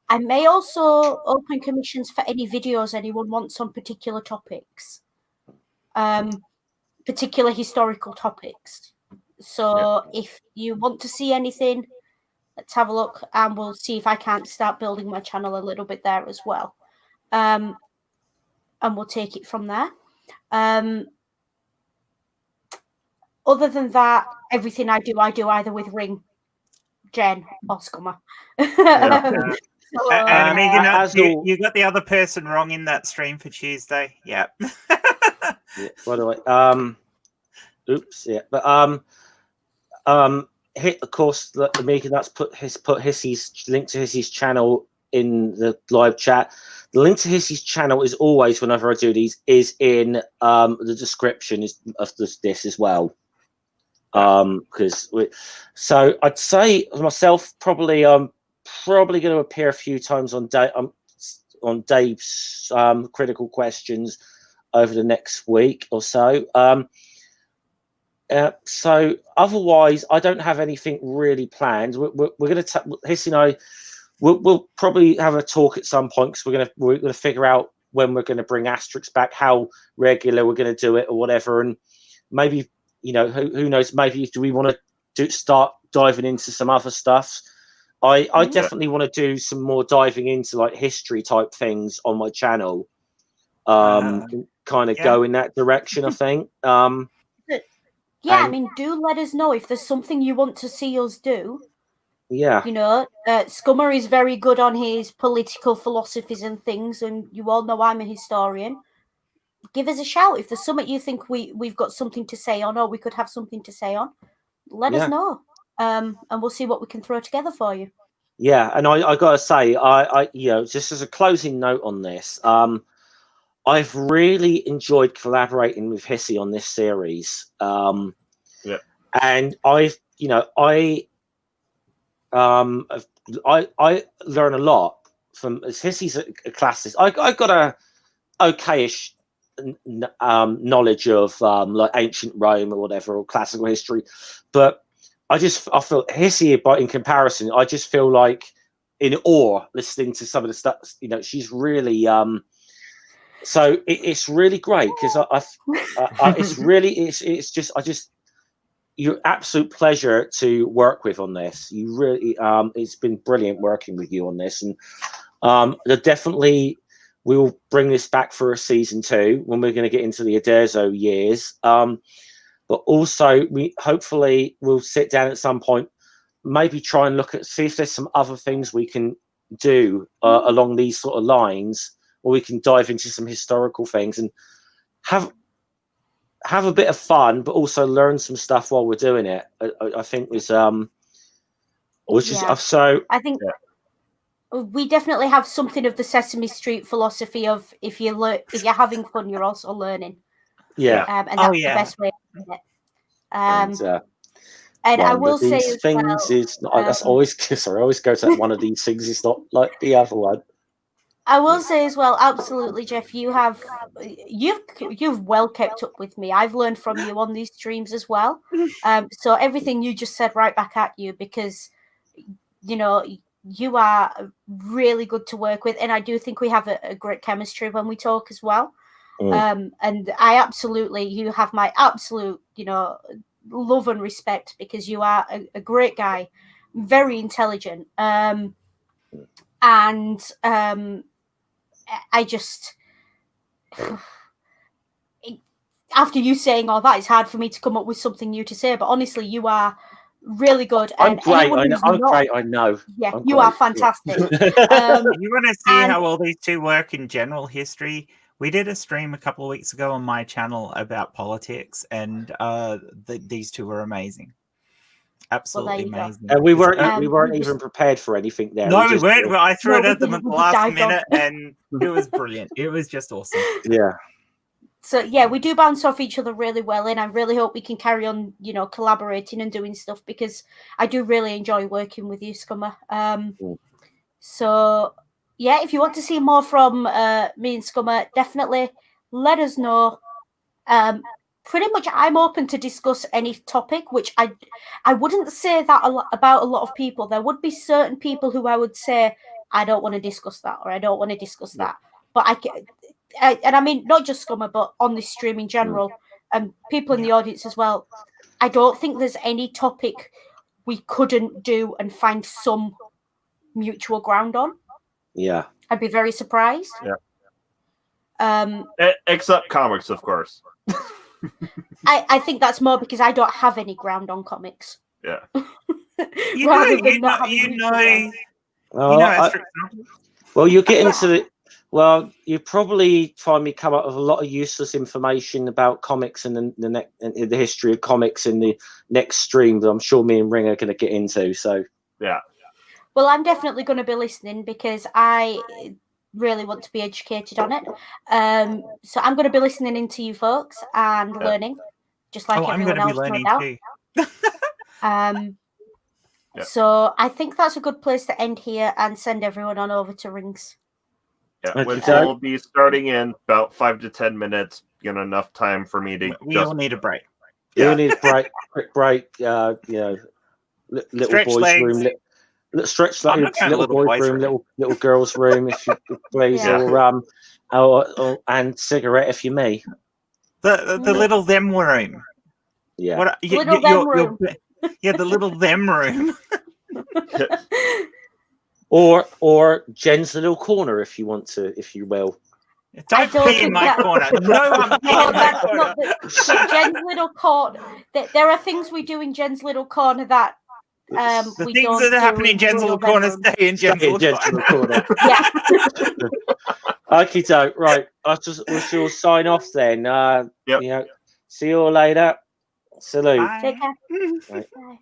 I may also open commissions for any videos anyone wants on particular topics, particular historical topics. So if you want to see anything, let's have a look, and we'll see if I can't start building my channel a little bit there as well. And we'll take it from there. Other than that, everything I do either with Ring, Jen, or Scummer. And Megan, you got the other person wrong in that stream for Tuesday. Yeah. By the way, oops. Yeah, but hit, of course, Megan. That's put Hissy's link to Hissy's channel in the live chat. The link to Hissy's channel is always, whenever I do these, is in the description of this as well. So I'd say myself probably going to appear a few times on Dave's critical questions over the next week or so. So otherwise, I don't have anything really planned. We're going to Hissy and I. We'll probably have a talk at some point because we're gonna figure out when we're going to bring Asterix back, how regular we're going to do it, or whatever, and maybe who knows? Maybe do we want to start diving into some other stuff? I definitely want to do some more diving into like history type things on my channel. Kind of go in that direction, I think. Yeah, I mean, do let us know if there's something you want to see us do. Yeah. You know, Scummer is very good on his political philosophies and things, and you all know I'm a historian. Give us a shout if there's something you think we've got something to say on, or we could have something to say on. Let us know, and we'll see what we can throw together for you. Yeah, and I gotta say, I just as a closing note on this, I've really enjoyed collaborating with Hissy on this series. And I learn a lot from Hissy's a classicist. I got a okayish knowledge of like ancient Rome or whatever, or classical history, but I feel Hissy, but in comparison, I just feel like in awe listening to some of the stuff. You know, she's really so it's really great because you're absolute pleasure to work with on this. You really it's been brilliant working with you on this, and definitely we will bring this back for a season 2 when we're going to get into the Uderzo years. But also we hopefully will sit down at some point, maybe try and see if there's some other things we can do along these sort of lines, or we can dive into some historical things and have a bit of fun, but also learn some stuff while we're doing it. I think was so. I think we definitely have something of the Sesame Street philosophy of if you're having fun, you're also learning. Yeah, and that's the best way to do it. And I will say as things well, is not, that's always sorry. I always go to one of these things. It's not like the other one. I will say as well, absolutely, Jeff. You've well kept up with me. I've learned from you on these streams as well. So everything you just said, right back at you, because you know you are really good to work with, and I do think we have a great chemistry when we talk as well. And you have my absolute, love and respect, because you are a great guy, very intelligent, and I just after you saying all that, it's hard for me to come up with something new to say. But honestly, you are really good. I'm great. I know. Yeah, you are fantastic. You want to see how all these two work in general history? We did a stream a couple of weeks ago on my channel about politics, and these two were amazing. Absolutely amazing. And we weren't even prepared for anything there. No, we weren't. Well, I threw it at them at the last minute, and it was brilliant. It was just awesome. Yeah. So yeah, we do bounce off each other really well, and I really hope we can carry on, collaborating and doing stuff, because I do really enjoy working with you, Scummer. So yeah, if you want to see more from me and Scummer, definitely let us know. Pretty much, I'm open to discuss any topic, which I wouldn't say that about a lot of people. There would be certain people who I would say, I don't want to discuss that, or I don't want to discuss that. But and I mean, not just Scummer, but on this stream in general, and people in the audience as well. I don't think there's any topic we couldn't do and find some mutual ground on. Yeah. I'd be very surprised. Yeah. Except comics, of course. I think that's more because I don't have any ground on comics. Yeah. Well, you're getting to the. Well, you probably find me come up with a lot of useless information about comics and the history of comics in the next stream that I'm sure me and Ring are going to get into. So yeah. Well, I'm definitely going to be listening, because I really want to be educated on it. So I'm going to be listening into you folks and learning, just like everyone else, no doubt. So I think that's a good place to end here and send everyone on over to Rings. Yeah, we'll be starting in about 5 to 10 minutes. Enough time for me to. We all need a break. Yeah. We need a break. Quick break. Little stretch boys' legs. room. Stretch legs. Little boys' room. Little girls' room, if you please, or and cigarette if you may. The little them room. Yeah. What? Room. Yeah, the little them room. Or Jen's little corner, if you want to, if you will. Don't pee in my corner. No, I'm peeing in my corner. Jen's little corner. There are things we do in Jen's little corner that the we things don't that do happen in Jen's little corner bedroom. stay in Jen's little corner. Yeah. Okay, so right, we shall sign off then. You know, see you all later. Salute. Bye. Take care. Right. Bye.